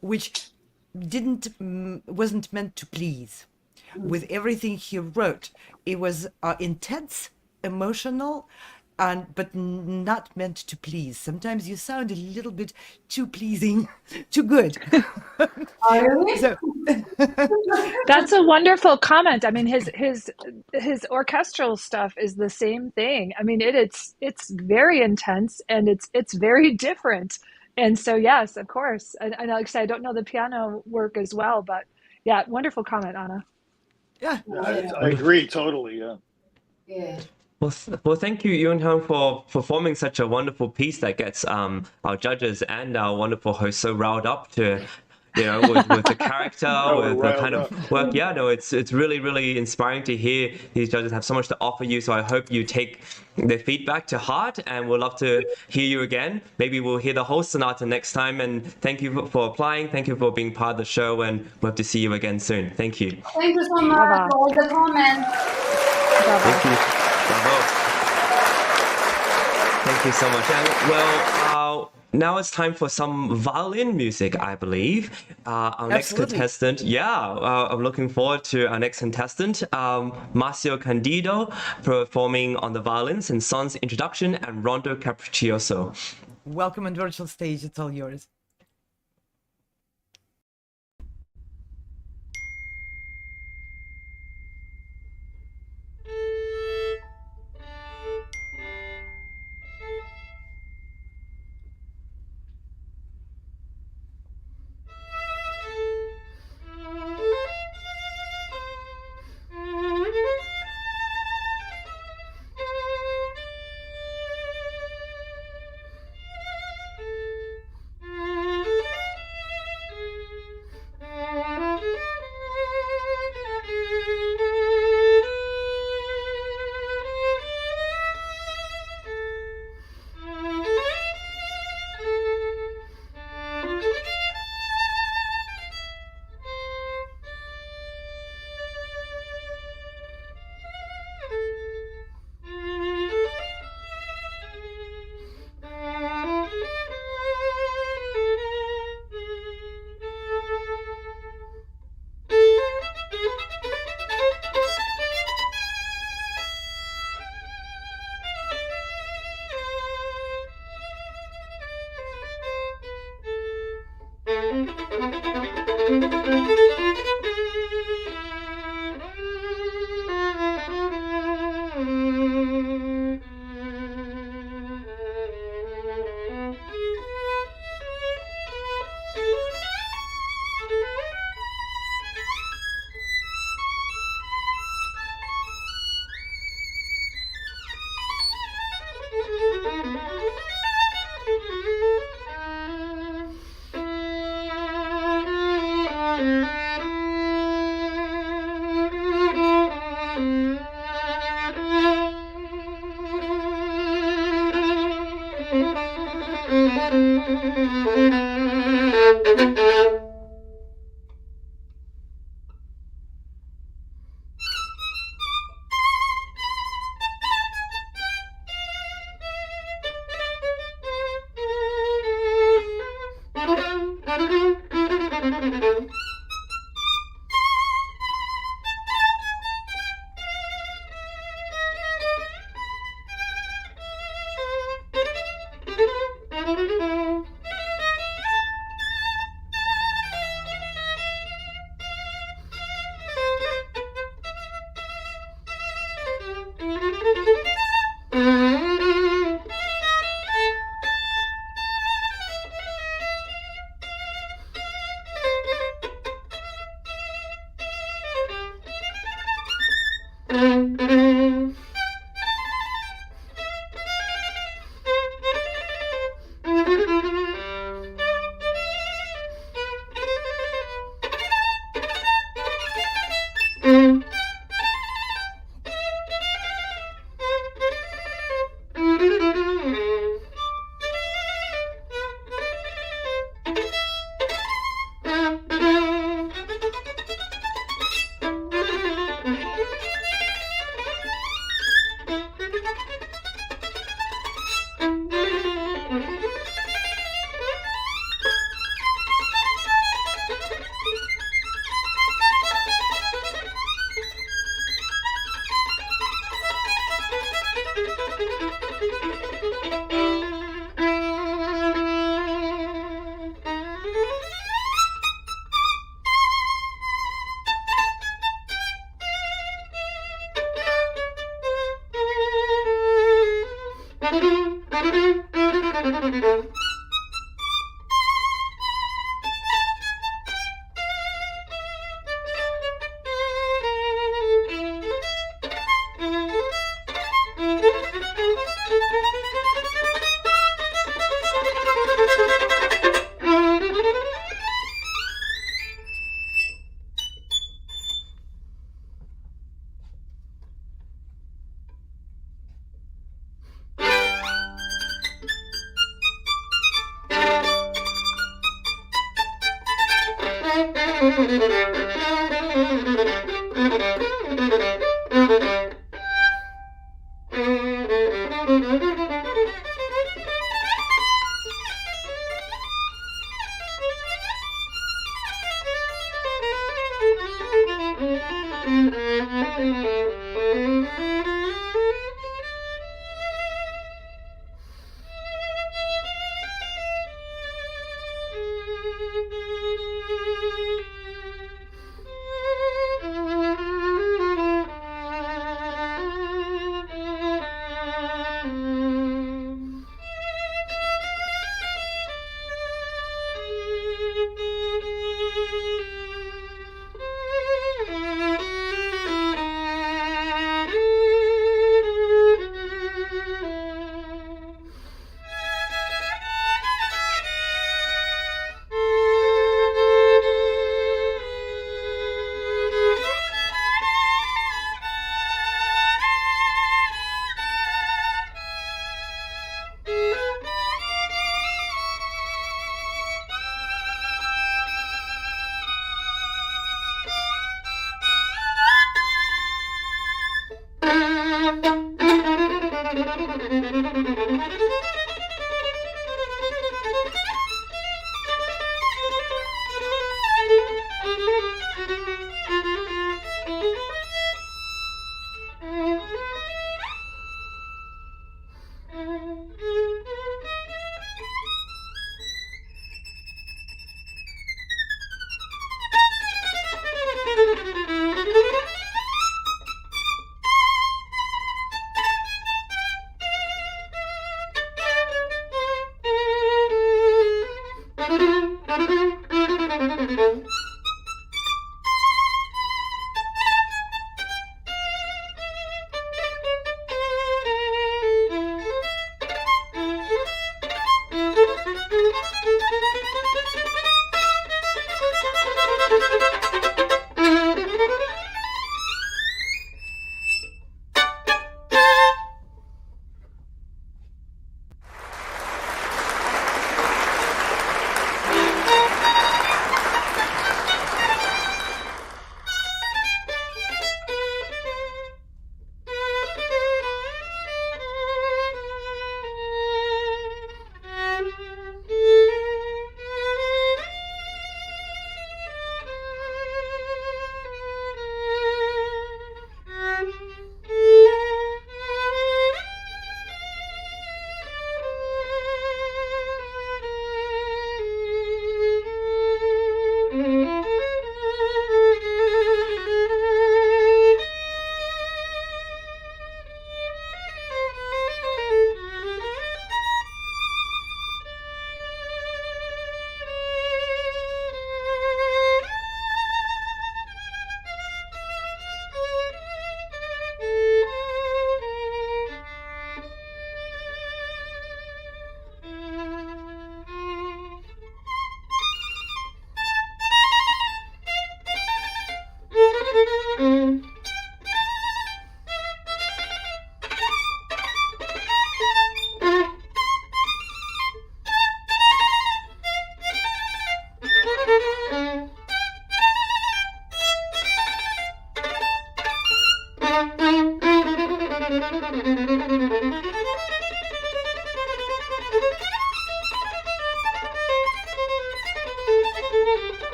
which wasn't meant to please. With everything he wrote, it was intense, emotional, but not meant to please. Sometimes you sound a little bit too pleasing, too good. So, that's a wonderful comment. I mean, his orchestral stuff is the same thing. I mean, it's very intense and it's very different. And so, yes, of course. And like I said, I don't know the piano work as well, but yeah, wonderful comment, Anna. Yeah, I agree totally. Yeah. Well, thank you, Yoon-Han, for performing such a wonderful piece that gets our judges and our wonderful host so riled up to, with the character, with the kind of work. Yeah, no, it's really, really inspiring to hear these judges have so much to offer you. So I hope you take their feedback to heart, and we'll love to hear you again. Maybe we'll hear the whole sonata next time. And thank you for applying. Thank you for being part of the show, and we'll have to see you again soon. Thank you. Thank you so much for all the comments. Thank you. Bravo. Thank you so much. And well, Now it's time for some violin music, I believe. Our next contestant, I'm looking forward to our next contestant, Marcio Candido, performing on the violins in Son's Introduction and Rondo Capriccioso. Welcome on virtual stage, it's all yours.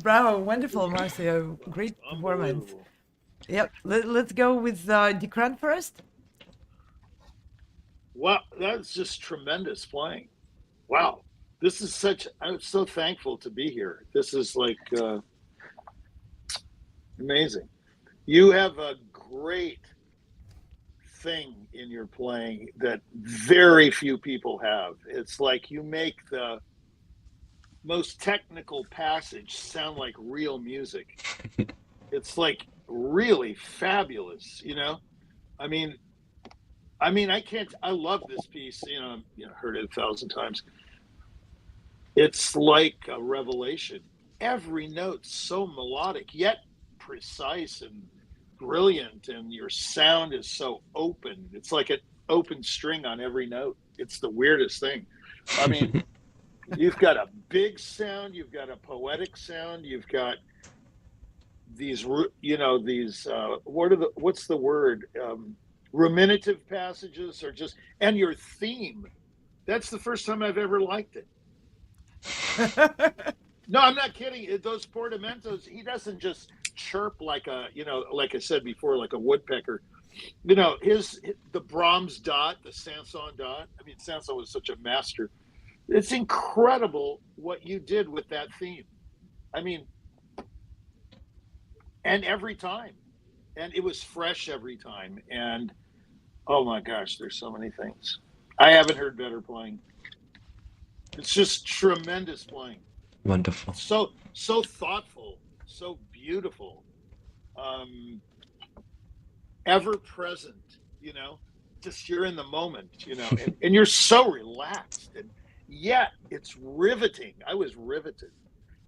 Bravo, wonderful, Marcio. Great performance. Yep, let's go with Dikran first. Wow, that's just tremendous playing. Wow, this is I'm so thankful to be here. This is like amazing. You have a great thing in your playing that very few people have. It's like you make the most technical passage sound like real music. It's like really fabulous, you know? I mean, I love this piece, heard it 1,000 times. It's like a revelation. Every note's so melodic, yet precise and brilliant, and your sound is so open. It's like an open string on every note. It's the weirdest thing. I mean, you've got a big sound, you've got a poetic sound, you've got these, what's the word? Ruminative passages, or just, and your theme. That's the first time I've ever liked it. No, I'm not kidding. Those portamentos, he doesn't just chirp like like I said before, like a woodpecker. The Brahms dot, the Sanson dot. I mean, Sanson was such a master. It's incredible what you did with that theme. I mean, and every time. And it was fresh every time. And oh my gosh, there's so many things. I haven't heard better playing. It's just tremendous playing. Wonderful. So thoughtful, so beautiful, ever present, just you're in the moment, and you're so relaxed, and yet it's riveting. I was riveted.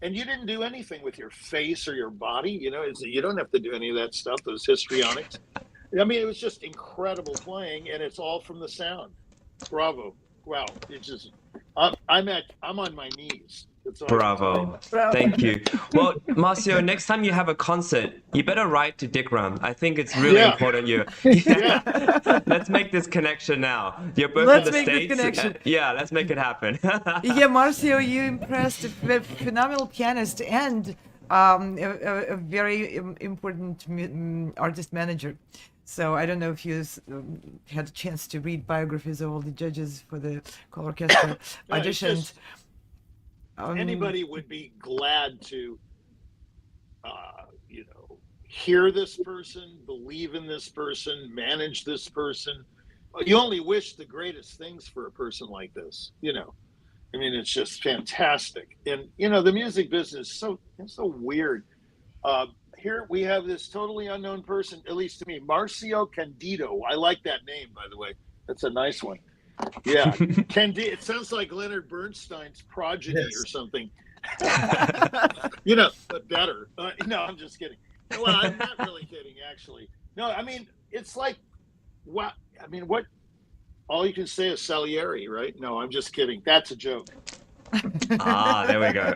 And you didn't do anything with your face or your body, you don't have to do any of that stuff, those histrionics. I mean, it was just incredible playing, and it's all from the sound. Bravo. Wow. It's just, I'm on my knees. Bravo. Thank you. Well, Marcio, next time you have a concert, you better write to Dikran. I think it's really important. Let's make this connection now. You're both in the States. Let's make this connection. Yeah, let's make it happen. Yeah, Marcio, you impressed a phenomenal pianist and a very important artist manager. So I don't know if you had a chance to read biographies of all the judges for the ColORCHESTRA auditions. Anybody would be glad to, hear this person, believe in this person, manage this person. You only wish the greatest things for a person like this, I mean, it's just fantastic. And you know, the music business is so weird. Here we have this totally unknown person, at least to me, Marcio Candido. I like that name, by the way. That's a nice one. Yeah, Candido. It sounds like Leonard Bernstein's progeny or something. You know, but better. No, I'm just kidding. Well, I'm not really kidding, actually. No, I mean, it's like, what? I mean, what? All you can say is Salieri, right? No, I'm just kidding. That's a joke. There we go.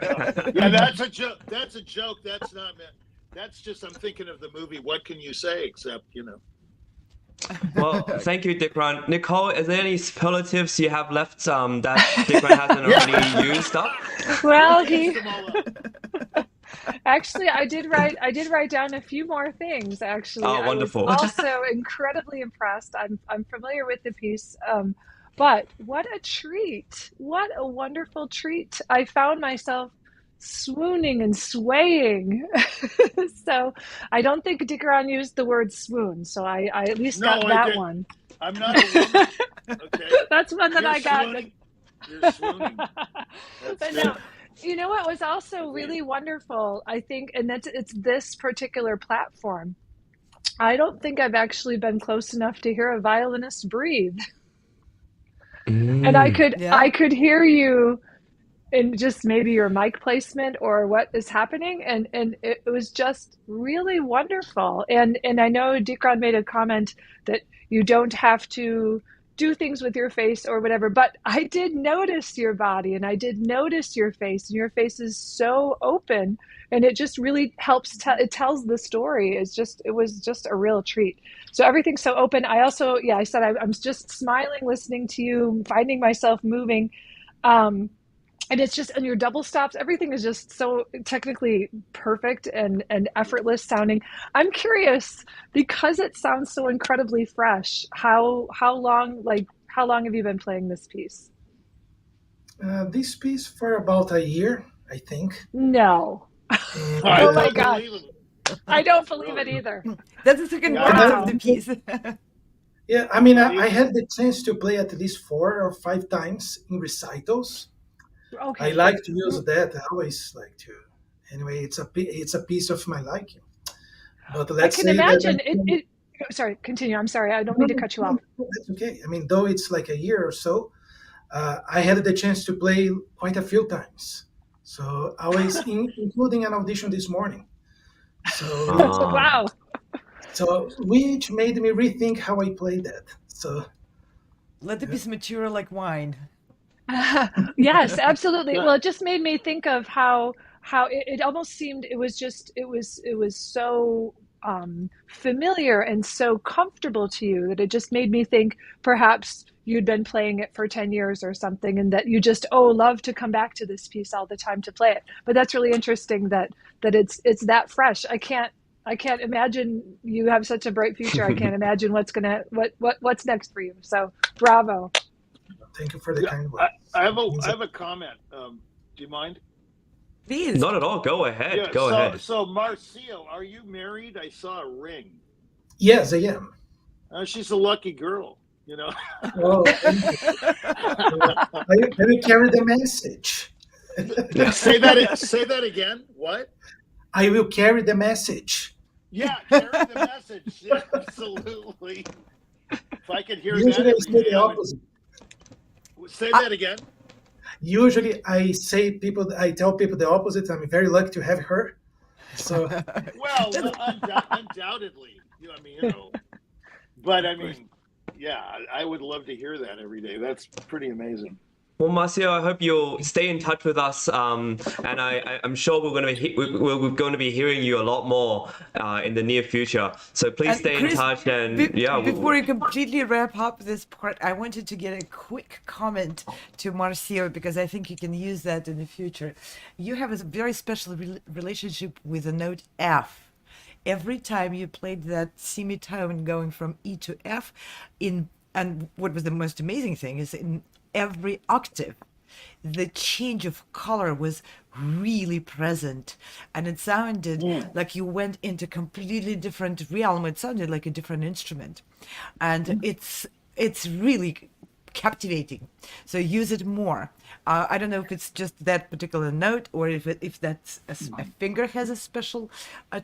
Yeah, that's a joke. That's a joke. That's not meant. That's just, I'm thinking of the movie, What Can You Say? Except, you know. Well, thank you, Dikran. Nicole, is there any superlatives you have left that Dikran hasn't already used up? Well, actually, I did write down a few more things. Actually, oh, wonderful! I was also incredibly impressed. I'm familiar with the piece, but what a treat! What a wonderful treat! I found myself swooning and swaying. So I don't think Dikran used the word swoon. So I at least got that one. I'm not a woman. Okay. That's one that I got. Swooning. You're swooning. But no, you know what was also really wonderful, I think, and it's this particular platform. I don't think I've actually been close enough to hear a violinist breathe. And I could hear you in just maybe your mic placement or what is happening, and it was just really wonderful. And I know Dikran made a comment that you don't have to do things with your face or whatever, but I did notice your body and I did notice your face, and your face is so open, and it just really helps. It tells the story. It was just a real treat. So everything's so open. I also, I said I'm just smiling, listening to you, finding myself moving. And it's just, and your double stops, everything is just so technically perfect and effortless sounding. I'm curious, because it sounds so incredibly fresh, how long have you been playing this piece? This piece for about a year, I think. No. Oh my God. I don't believe it either. That's the second part of the piece. Yeah, I mean, I had the chance to play at least 4 or 5 times in recitals. Okay. I like to use that. I always like to. Anyway, it's a piece of my liking. But let's I can imagine it. Sorry, continue. I'm sorry. I don't mean to cut you off. That's okay. I mean, though it's like a year or so, I had the chance to play quite a few times. So I was including an audition this morning. So wow. So which made me rethink how I played that. So let the piece mature like wine. Yes, absolutely. Well, it just made me think of how it almost seemed it was so familiar and so comfortable to you that it just made me think perhaps you'd been playing it for 10 years or something, and that you just love to come back to this piece all the time to play it. But that's really interesting that it's that fresh. I can't imagine you have such a bright future. I can't imagine what's next for you. So bravo. Thank you for the kind words. I have a comment. Do you mind? Please. Not at all. Go ahead. Go ahead. So Marcio, are you married? I saw a ring. Yes, I am. She's a lucky girl, you know. Oh, I will carry the message. Say that again. What? I will carry the message. Yeah, carry the message. Yeah, absolutely. If I could hear Usually that. I say the opposite. Say that again. Usually I tell people the opposite. I'm very lucky to have her. So well, undoubtedly. But I mean, yeah, I would love to hear that every day. That's pretty amazing. Well, Marcio, I hope you'll stay in touch with us, and I'm sure we're going to be hearing you a lot more in the near future. So please stay in touch. And before we completely wrap up this part, I wanted to get a quick comment to Marcio, because I think you can use that in the future. You have a very special relationship with the note F. Every time you played that semitone going from E to F, and what was the most amazing thing is in every octave, the change of color was really present, and it sounded like you went into completely different realm. It sounded like a different instrument, and it's really captivating. So use it more. I don't know if it's just that particular note or if that's a finger has a special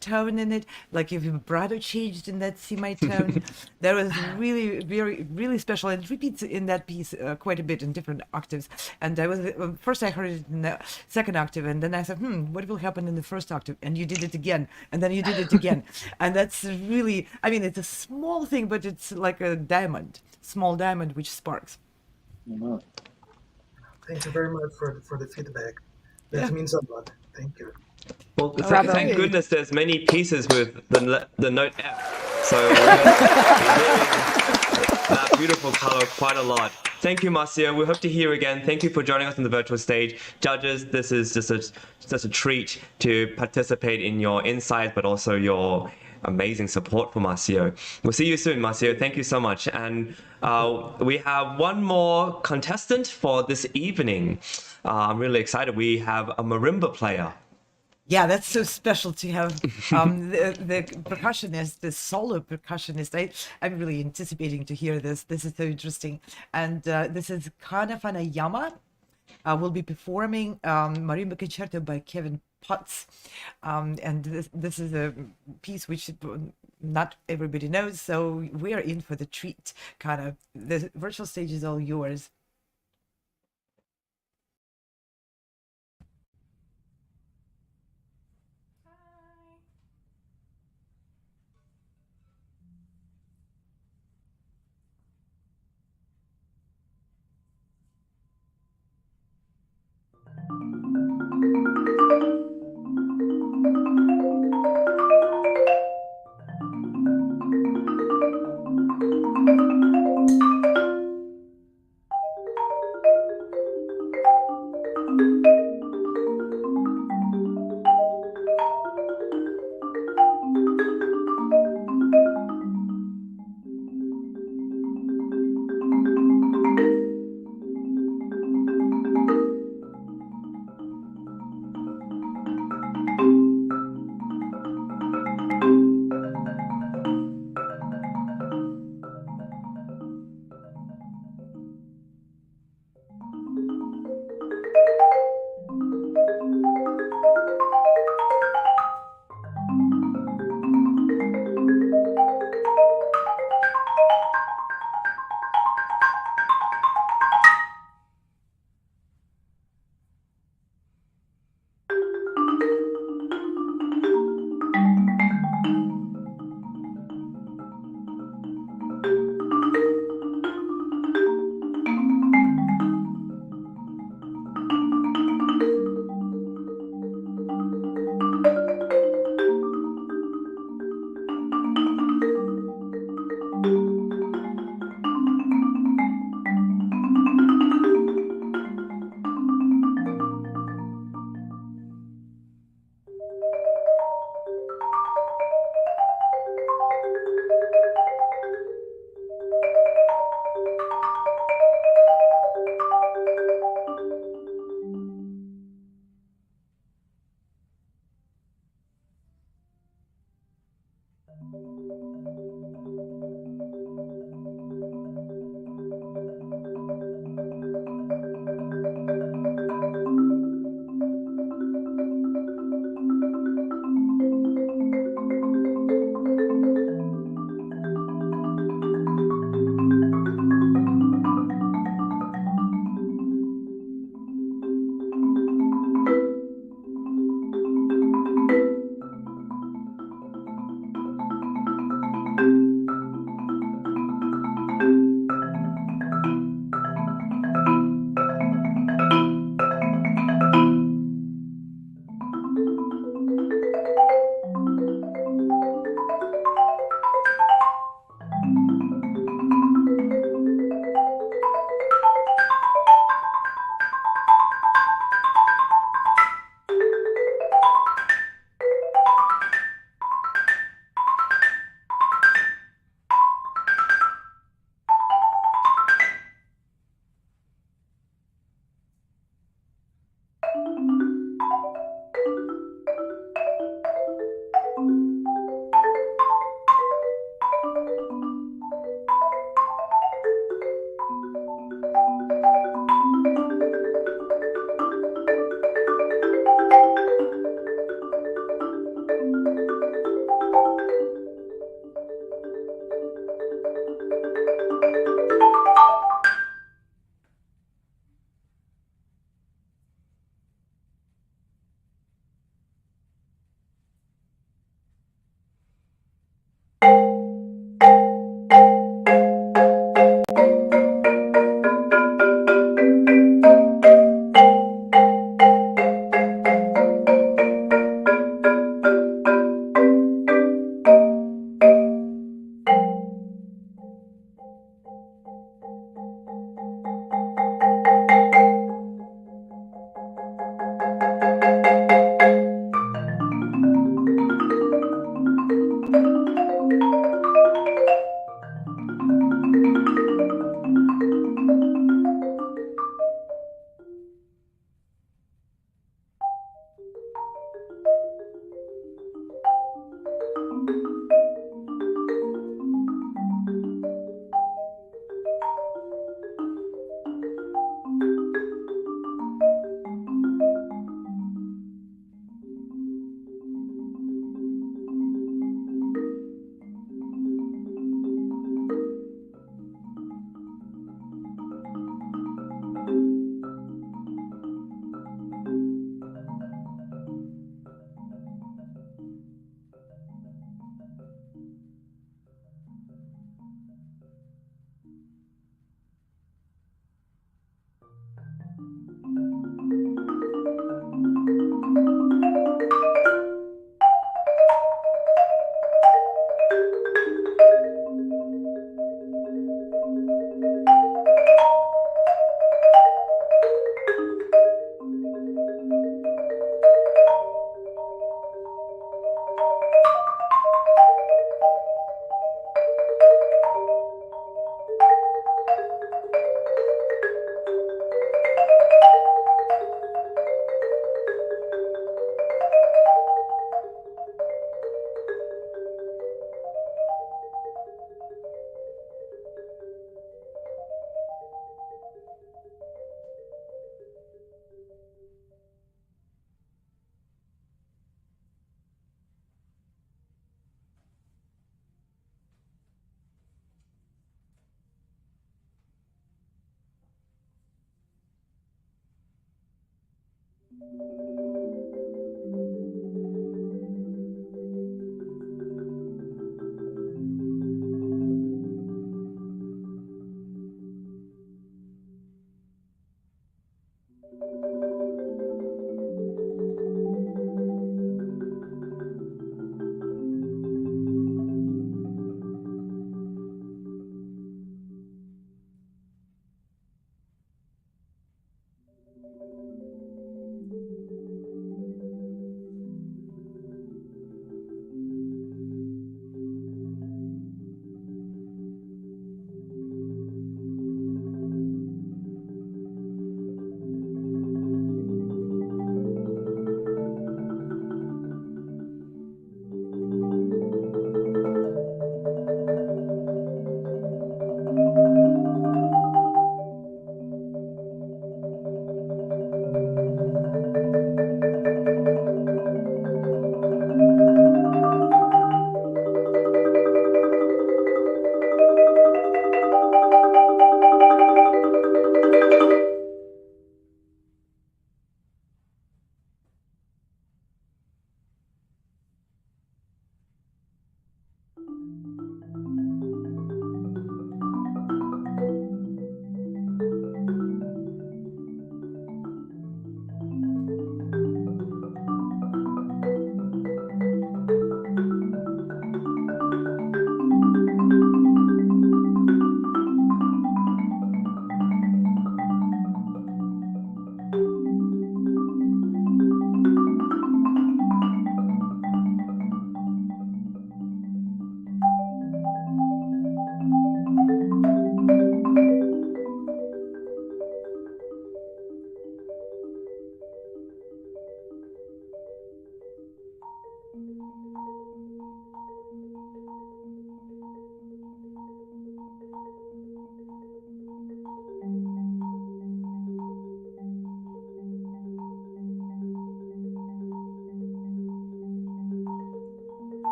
tone in it, like if vibrato changed in that semitone. That was really, really special. And it repeats in that piece quite a bit in different octaves. And I was first I heard it in the second octave, and then I said, what will happen in the first octave? And you did it again, and then you did it again. And that's really, I mean, it's a small thing, but it's like a diamond, small diamond which sparks. Thank you very much for the feedback. That means a lot. Thank you. Well, thank goodness there's many pieces with the note F. So that beautiful color quite a lot. Thank you, Marcio. We hope to hear you again. Thank you for joining us on the virtual stage. Judges, this is just a treat to participate in your insights, but also your amazing support for Marcio. We'll see you soon, Marcio. Thank you so much. And we have one more contestant for this evening. I'm really excited. We have a marimba player. Yeah, that's so special to have the percussionist, the solo percussionist. I'm really anticipating to hear this. This is so interesting. And this is Kana Fanayama. Will be performing Marimba Concerto by Kevin Potts. And this is a piece which not everybody knows, so we are in for the treat. Kana, the virtual stage is all yours.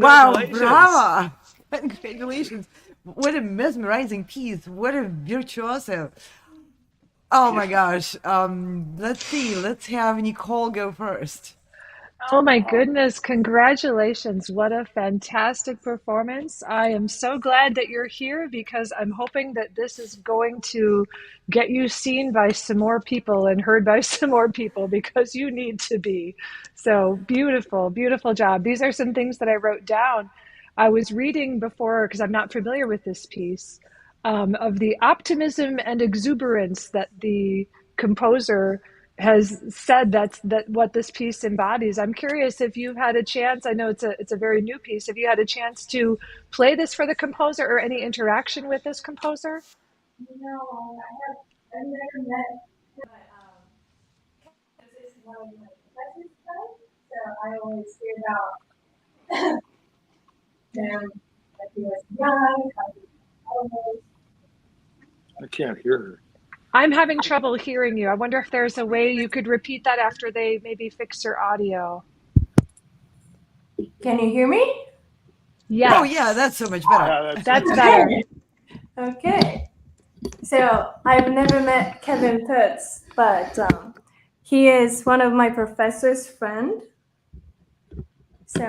Wow, bravo! Congratulations! What a mesmerizing piece! What a virtuoso! Oh my gosh! Let's see. Let's have Nicole go first. Oh my goodness, congratulations. What a fantastic performance. I am so glad that you're here because I'm hoping that this is going to get you seen by some more people and heard by some more people because you need to be. So beautiful, beautiful job. These are some things that I wrote down. I was reading before, because I'm not familiar with this piece, of the optimism and exuberance that the composer has said that what this piece embodies. I'm curious if you've had a chance. I know it's a very new piece. Have you had a chance to play this for the composer or any interaction with this composer? No, I've never met, but this is one of my professors, so I always hear about them, that he was young, how he almost. I can't hear her. I'm having trouble hearing you. I wonder if there's a way you could repeat that after they maybe fix your audio. Can you hear me? Yes. Oh yeah, that's so much better. That's better. Okay. So I've never met Kevin Putz, but he is one of my professor's friend. So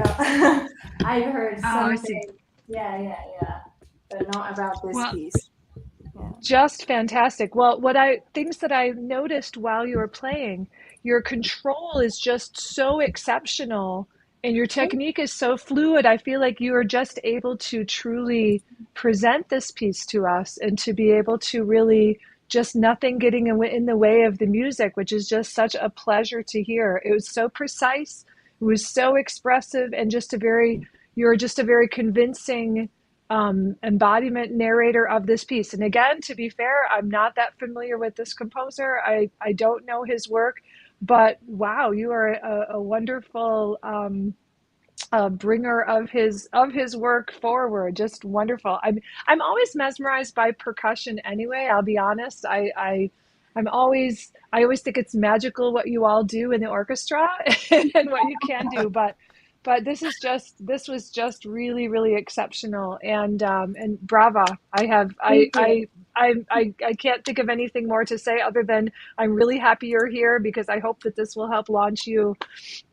I've heard something. Yeah. But not about this piece. Yeah. Just fantastic. Well, things that I noticed while you were playing, your control is just so exceptional and your technique is so fluid. I feel like you are just able to truly present this piece to us and to be able to really just nothing getting in the way of the music, which is just such a pleasure to hear. It was so precise, it was so expressive, and you're just a very convincing embodiment narrator of this piece. And again, to be fair, I'm not that familiar with this composer. I don't know his work, but wow, you are a wonderful bringer of his work forward. Just wonderful. I'm always mesmerized by percussion anyway. I'll be honest. I always think it's magical what you all do in the orchestra and what you can do, but this was just really, really exceptional, and brava. I can't think of anything more to say other than I'm really happy you're here because I hope that this will help launch you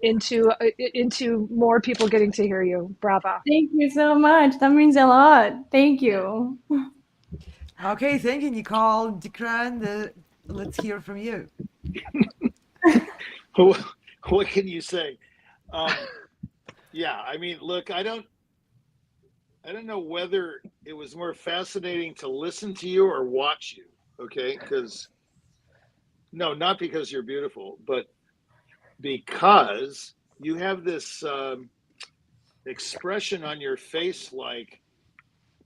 into more people getting to hear you. Brava. Thank you so much. That means a lot. Thank you. Okay, thank you, Nicole. Dikran, let's hear from you. What can you say? Yeah, I mean, look, I don't know whether it was more fascinating to listen to you or watch you, okay? Not because you're beautiful, but because you have this expression on your face like,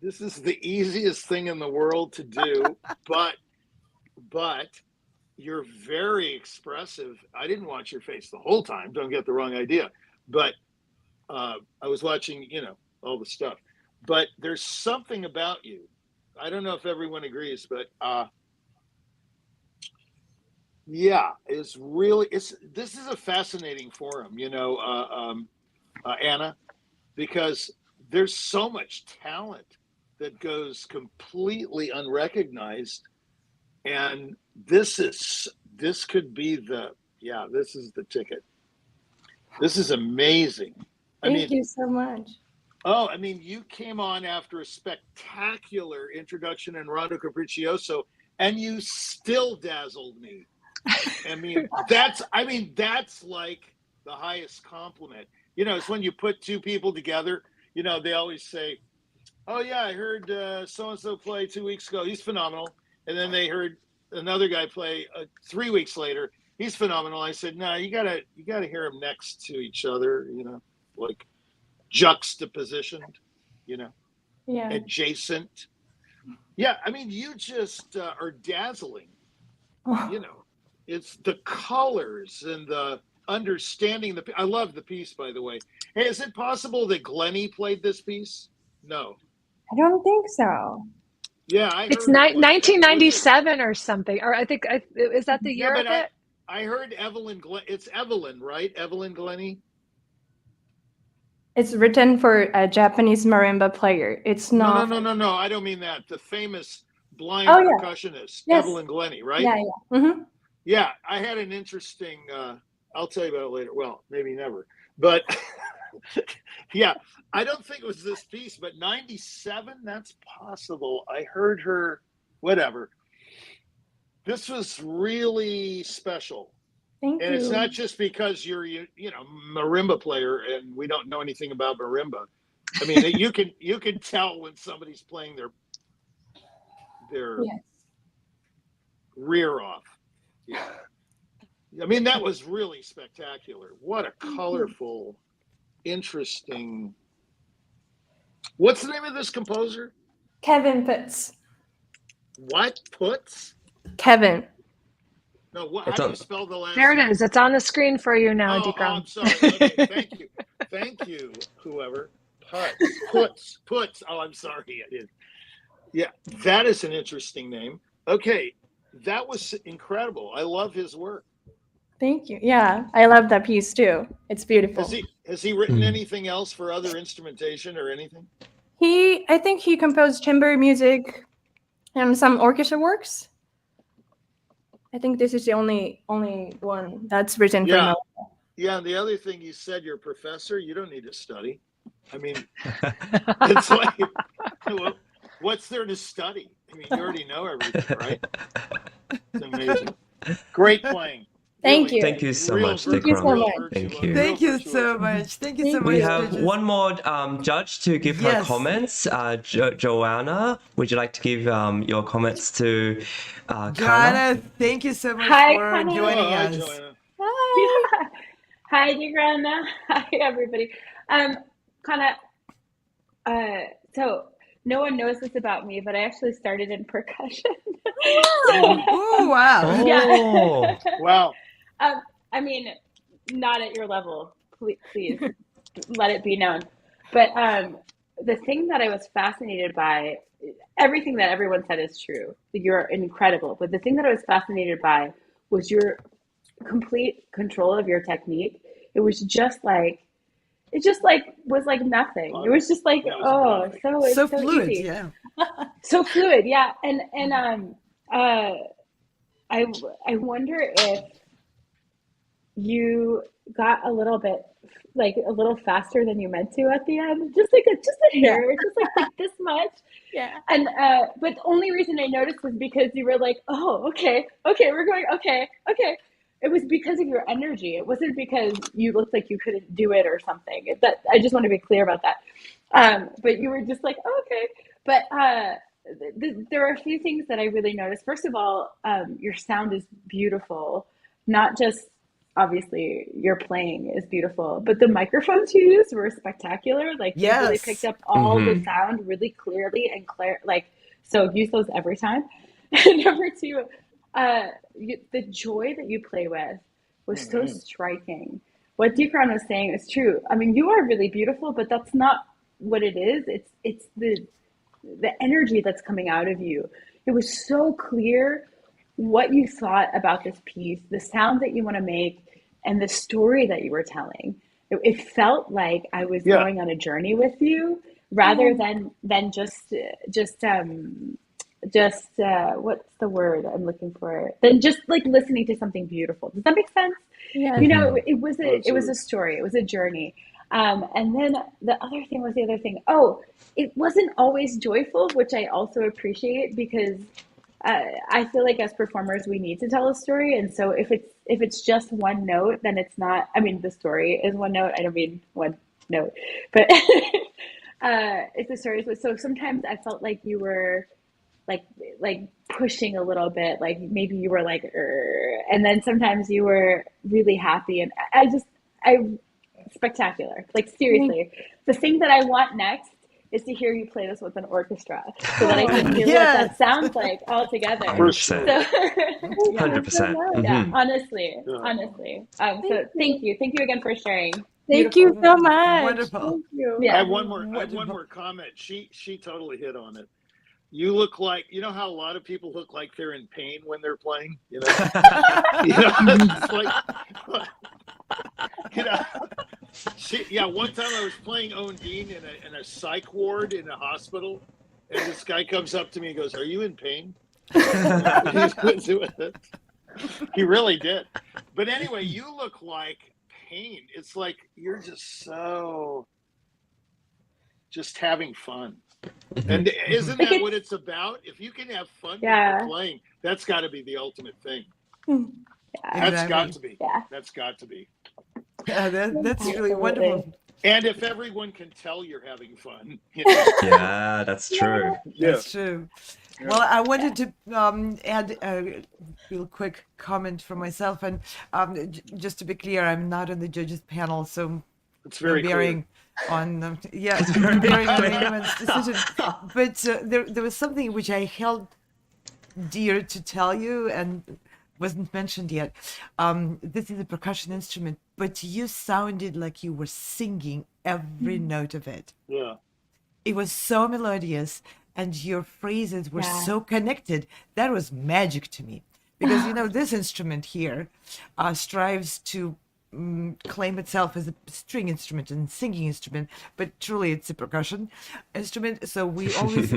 this is the easiest thing in the world to do, but you're very expressive. I didn't watch your face the whole time, don't get the wrong idea, but I was watching, all the stuff, but there's something about you. I don't know if everyone agrees, but yeah, this is a fascinating forum, Anna, because there's so much talent that goes completely unrecognized, and this could be this is the ticket. This is amazing. Thank you so much. Oh, I mean, you came on after a spectacular introduction in Rondo Capriccioso, and you still dazzled me. I mean, that's like the highest compliment. It's when you put two people together, they always say, oh yeah, I heard so-and-so play 2 weeks ago. He's phenomenal. And then they heard another guy play 3 weeks later. He's phenomenal. I said, no, you gotta hear them next to each other, like juxtapositioned, adjacent. Yeah, I mean, you just are dazzling. It's the colors and the understanding. I love the piece, by the way. Hey, is it possible that Glennie played this piece? No. I don't think so. Yeah, it's 1997 or something. Or I think is that the year of it? I heard Evelyn. It's Evelyn, right? Evelyn Glennie. It's written for a Japanese marimba player. It's not. No. I don't mean that. The famous blind Oh, yeah. percussionist, Yes. Evelyn Glennie, right? Yeah. Mm-hmm. Yeah, I had an interesting. I'll tell you about it later. Well, maybe never. But yeah, I don't think it was this piece, but 97. That's possible. I heard her. Whatever. This was really special. Thank you. And it's not just because you're marimba player and we don't know anything about marimba. I mean, you can tell when somebody's playing their Yes. rear off. Yeah. I mean, that was really spectacular. What a colorful, interesting. What's the name of this composer? Kevin Pitts. What? Puts? Kevin. No, how do you spell the last There it name? is. It's on the screen for you now, Oh, Dikram. I'm sorry. Okay, thank you. Thank you, whoever. Puts. Oh, I'm sorry. I did. Yeah, that is an interesting name. Okay, that was incredible. I love his work. Thank you. Yeah, I love that piece too. It's beautiful. Has he written anything else for other instrumentation or anything? I think he composed chamber music and some orchestra works. I think this is the only one that's written for now. Yeah, and the other thing you said, you're a professor. You don't need to study. I mean, it's like, what's there to study? I mean, you already know everything, right? It's amazing. Great playing. Thank you. Thank you so much, Thank you so Dikram. much. Thank you. Thank you so much. Thank you so much. We have judges. one more judge to give her Yes. comments. Joanna, would you like to give your comments to Kana? Joanna, thank you so much Hi, for Kana. joining Hi, us. Joanna. Hi. Hi, Dikram. Hi, everybody. Kind of, so no one knows this about me, but I actually started in percussion. Oh, wow. Yeah. Wow. I mean, not at your level. Please let it be known. But the thing that I was fascinated by, everything that everyone said is true. You're incredible. But the thing that I was fascinated by was your complete control of your technique. It was just like, was like nothing. It was just like, So fluid, easy. yeah. So fluid, yeah. And I wonder if you got a little faster than you meant to at the end, just a hair, just like this much. Yeah. And but the only reason I noticed was because you were like, oh, okay, we're going, okay. It was because of your energy. It wasn't because you looked like you couldn't do it or something. That I just want to be clear about that. But you were just like, oh, okay. But there are a few things that I really noticed. First of all, your sound is beautiful. Not just obviously your playing is beautiful, but the microphones you used were spectacular. Like you really picked up all the sound really clearly and clear. Like, so use those every time. Number two, the joy that you play with was so striking. What Dikram was saying is true. I mean, you are really beautiful, but that's not what it is. It's the energy that's coming out of you. It was so clear what you thought about this piece, the sound that you want to make, and the story that you were telling. It felt like I was going on a journey with you, rather than just what's the word I'm looking for? Than just like listening to something beautiful. Does that make sense? Yeah. You know, it was a story. It was a journey. And then the other thing was the other thing. Oh, it wasn't always joyful, which I also appreciate, because I feel like as performers we need to tell a story, and so if it's just one note, then it's not. I mean, the story is one note. I don't mean one note, but it's a story. So sometimes I felt like you were like pushing a little bit, like maybe you were like, and then sometimes you were really happy, and spectacular. Like seriously, the thing that I want next is to hear you play this with an orchestra, so that I can hear what that sounds like all together. 100%. 100%. Yeah, honestly. So thank you again for sharing. Thank you so much. Wonderful. Thank you. I have one more comment. She totally hit on it. You look like, you know how a lot of people look like they're in pain when they're playing, you know? It's like, you know, One time I was playing Ondine in a psych ward in a hospital, and this guy comes up to me and goes, "Are you in pain?" He really did. But anyway, you look like pain. It's like you're just having fun. And isn't that what it's about? If you can have fun when you're playing, that's got to be the ultimate thing. That's got to be. That's got to be. Yeah, that's really wonderful. And if everyone can tell you're having fun. Yeah, that's true. That's true. Yeah. Well, I wanted to add a real quick comment for myself. And just to be clear, I'm not on the judges panel, so it's very bearing on bearing on anyone's decision. But there was something which I held dear to tell you and wasn't mentioned yet. This is a percussion instrument, but you sounded like you were singing every note of it. Yeah. It was so melodious, and your phrases were so connected. That was magic to me. Because, this instrument here strives to claim itself as a string instrument and singing instrument, but truly it's a percussion instrument. So we always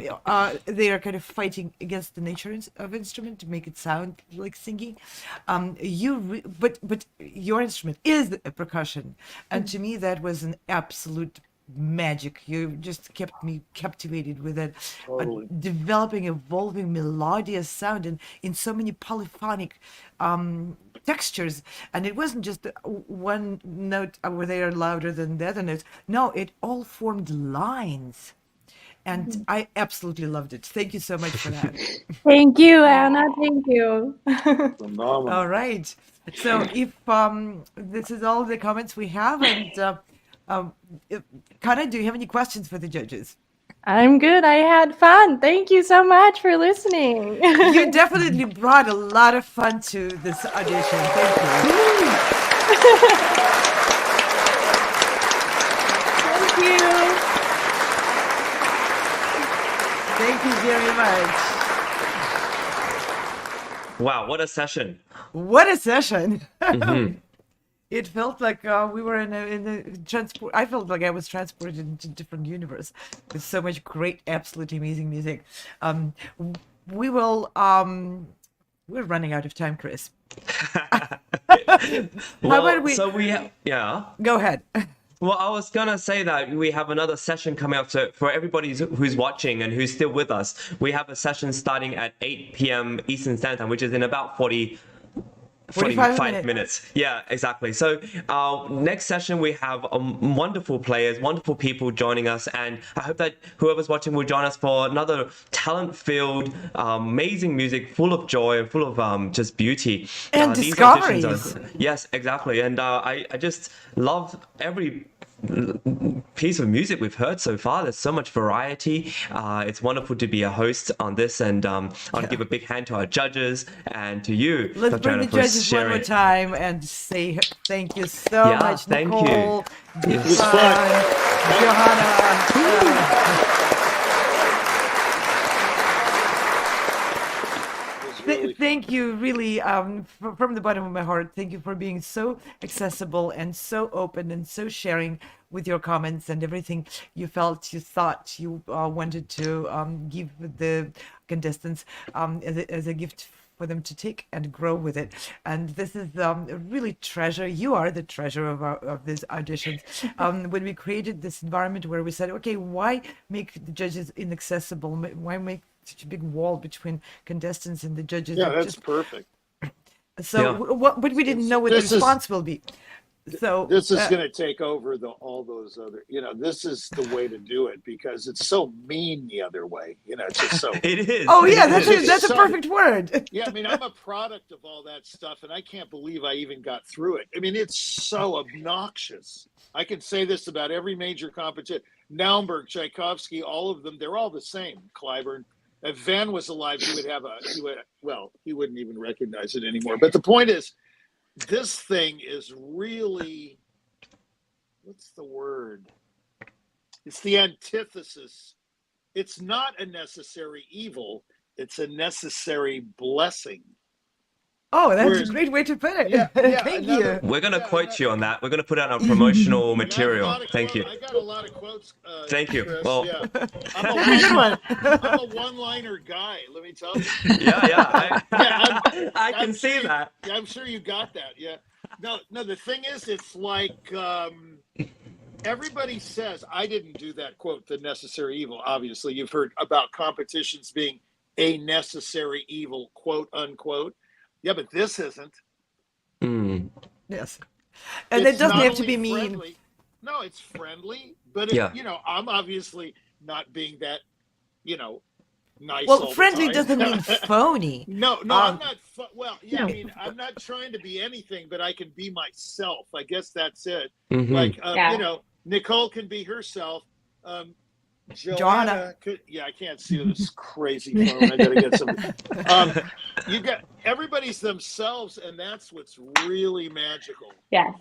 they are kind of fighting against the nature of instrument to make it sound like singing. But your instrument is a percussion, and to me that was an absolute magic. You just kept me captivated with it. Totally. Developing, evolving, melodious sound and in so many polyphonic textures. And it wasn't just one note where they are louder than the other notes. No, it all formed lines. And I absolutely loved it. Thank you so much for that. Thank you, Anna. Thank you. Phenomenal. All right. So if this is all the comments we have, and Kana, do you have any questions for the judges? I'm good. I had fun. Thank you so much for listening. You definitely brought a lot of fun to this audition. Thank you. Thank you. Thank you very much. Wow, what a session. What a session. It felt like we were in a transport. I felt like I was transported into a different universe with so much great, absolutely amazing music. We will. We're running out of time, Chris. How about we? So we have, Go ahead. Well, I was gonna say that we have another session coming up. So for everybody who's watching and who's still with us, we have a session starting at 8 p.m. Eastern Standard Time, which is in about 45 minutes. Yeah, exactly. So next session we have wonderful players, wonderful people joining us, and I hope that whoever's watching will join us for another talent-filled, amazing music, full of joy and full of just beauty. And discoveries. Yes, exactly. And I just love every piece of music we've heard so far. There's so much variety. It's wonderful to be a host on this, and I want to give a big hand to our judges and to you. Let's bring the judges one more time and say thank you so much, thank Nicole, you. It was fun. Johanna. Thank you, really, from the bottom of my heart. Thank you for being so accessible and so open and so sharing with your comments and everything you felt, you thought, you wanted to give the contestants as a gift for them to take and grow with it. And this is a really treasure. You are the treasure of these auditions. When we created this environment where we said, okay, why make the judges inaccessible? Why make such a big wall between contestants and the judges? Yeah, that's perfect. So, but we didn't know what the response will be. So this is going to take over all those other. This is the way to do it because it's so mean the other way. It's just so. It is. Oh yeah, that's a perfect word. Yeah, I mean, I'm a product of all that stuff, and I can't believe I even got through it. I mean, it's so obnoxious. I can say this about every major competition: Naumburg, Tchaikovsky, all of them. They're all the same. Clyburn. If Van was alive, he wouldn't even recognize it anymore. But the point is, this thing is really, what's the word? It's the antithesis. It's not a necessary evil. It's a necessary blessing. Oh, that's a great way to put it. Thank you. We're going to quote you on that. We're going to put out our promotional material. Thank you. I got a lot of quotes. Thank you. Chris. Well, I'm a one-liner guy. Let me tell you. I can see that. I'm sure you got that. Yeah. No. The thing is, it's like everybody says. I didn't do that quote. The necessary evil. Obviously, you've heard about competitions being a necessary evil, quote unquote. Yeah, but this isn't. Yes. And it doesn't have to be mean. Friendly. No, it's friendly, but I'm obviously not being that, nice. Well, friendly doesn't mean phony. No, I'm not. Well, yeah, I mean, I'm not trying to be anything, but I can be myself. I guess that's it. Mm-hmm. Like, Nicole can be herself. Joanna could, I can't see this crazy phone. I gotta get some. You got everybody's themselves, and that's what's really magical. Yeah.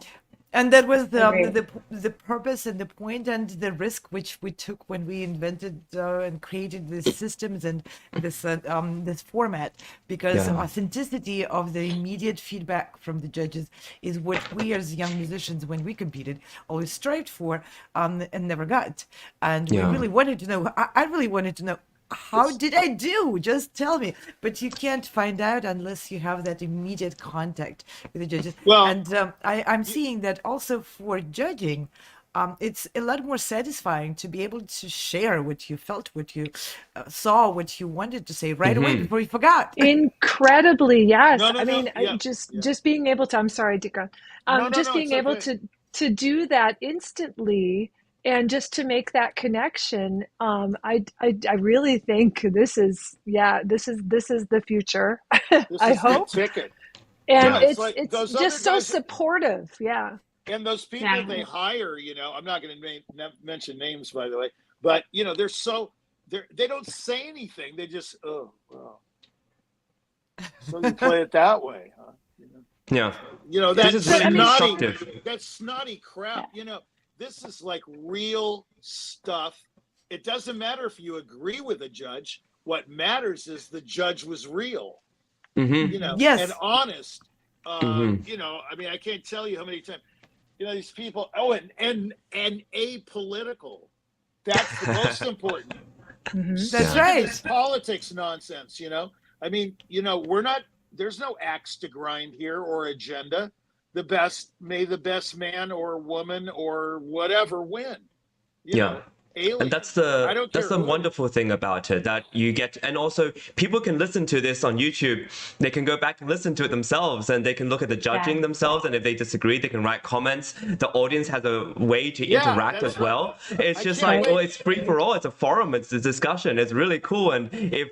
And that was the purpose and the point and the risk which we took when we invented and created these systems and this format, because authenticity of the immediate feedback from the judges is what we as young musicians, when we competed, always strived for and never got. And we really wanted to know. I really wanted to know, how did I do? Just tell me. But you can't find out unless you have that immediate contact with the judges. Well, and I'm seeing that also for judging. It's a lot more satisfying to be able to share what you felt, what you saw, what you wanted to say right away before you forgot. Incredibly, yes. No, just being able to. I'm sorry, Dika. Being able to do that instantly. And just to make that connection, I really think this is the future. I hope. The ticket. And it's just so supportive. Yeah. And those people they hire, I'm not going to mention names, by the way, but they don't say anything. They just so you play it that way, huh? Yeah. That's snotty crap. This is like real stuff. It doesn't matter if you agree with a judge. What matters is the judge was real, and honest. I mean, I can't tell you how many times, these people. Oh, and apolitical. That's the most important. That's right. Politics nonsense. I mean, we're not. There's no axe to grind here or agenda. May the best man or woman or whatever win. Alien. And that's the wonderful thing about it, that you get, and also people can listen to this on YouTube. They can go back and listen to it themselves, and they can look at the judging themselves, and if they disagree, they can write comments. The audience has a way to interact as well. It's just it's free for all. It's a forum. It's a discussion. It's really cool. And if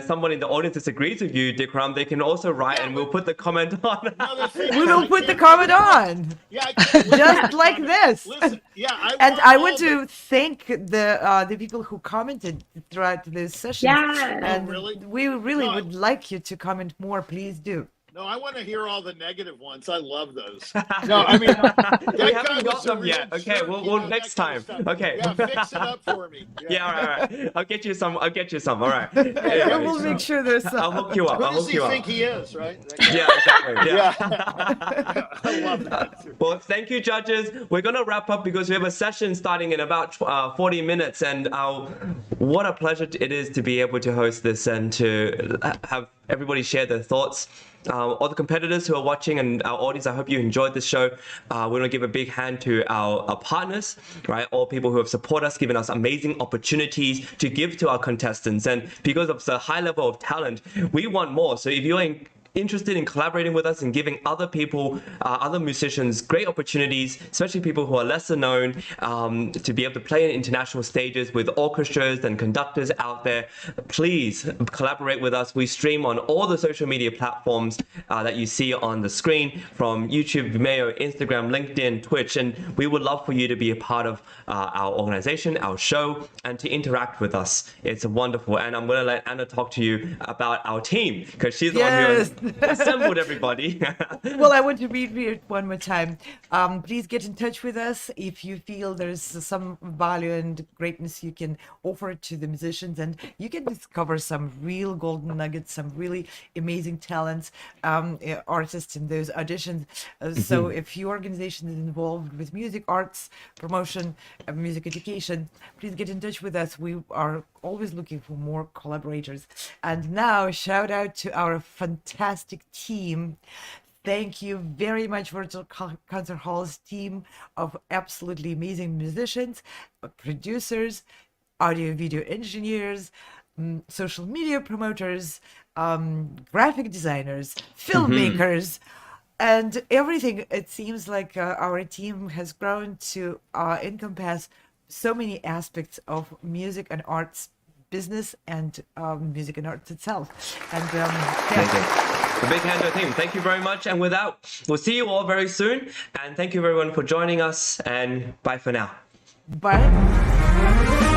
someone in the audience disagrees with you, Dikram, they can also write, and we'll put the comment on. We will put the comment on. Just like this. Listen, I want to thank the people who commented throughout this session. And we really would like you to comment more. Please do. No, I want to hear all the negative ones. I love those. No, I mean, we haven't got them yet. Okay, we'll next time. Okay. Yeah, fix it up for me. Yeah, all right. I'll get you some. All right. We'll make sure there's some. I'll hook you up. Who does he think he is, right? Yeah, exactly. Yeah. I love that. Well, thank you, judges. We're going to wrap up because we have a session starting in about 40 minutes. And what a pleasure it is to be able to host this and to have everybody share their thoughts. All the competitors who are watching and our audience, I hope you enjoyed this show. We want to give a big hand to our partners, right? All people who have supported us, given us amazing opportunities to give to our contestants. And because of the high level of talent, we want more. So if you're interested in collaborating with us and giving other people, other musicians, great opportunities, especially people who are lesser known, to be able to play in international stages with orchestras and conductors out there, please collaborate with us. We stream on all the social media platforms that you see on the screen, from YouTube, Vimeo, Instagram, LinkedIn, Twitch, and we would love for you to be a part of our organization, our show, and to interact with us. It's wonderful. And I'm going to let Anna talk to you about our team, because she's the one who assembled, everybody. Well, I want to read it one more time. Please get in touch with us if you feel there's some value and greatness you can offer to the musicians, and you can discover some real golden nuggets, some really amazing talents, artists in those auditions. So if your organization is involved with music, arts, promotion, music education, please get in touch with us. We are always looking for more collaborators. And now, shout out to our fantastic team. Thank you very much, Virtual Concert Hall's team of absolutely amazing musicians, producers, audio video engineers, social media promoters, graphic designers, filmmakers, and everything. It seems like our team has grown to encompass so many aspects of music and arts business and music and arts itself. And A big hand to the team. Thank you very much. And with that, we'll see you all very soon. And thank you everyone for joining us. And bye for now. Bye.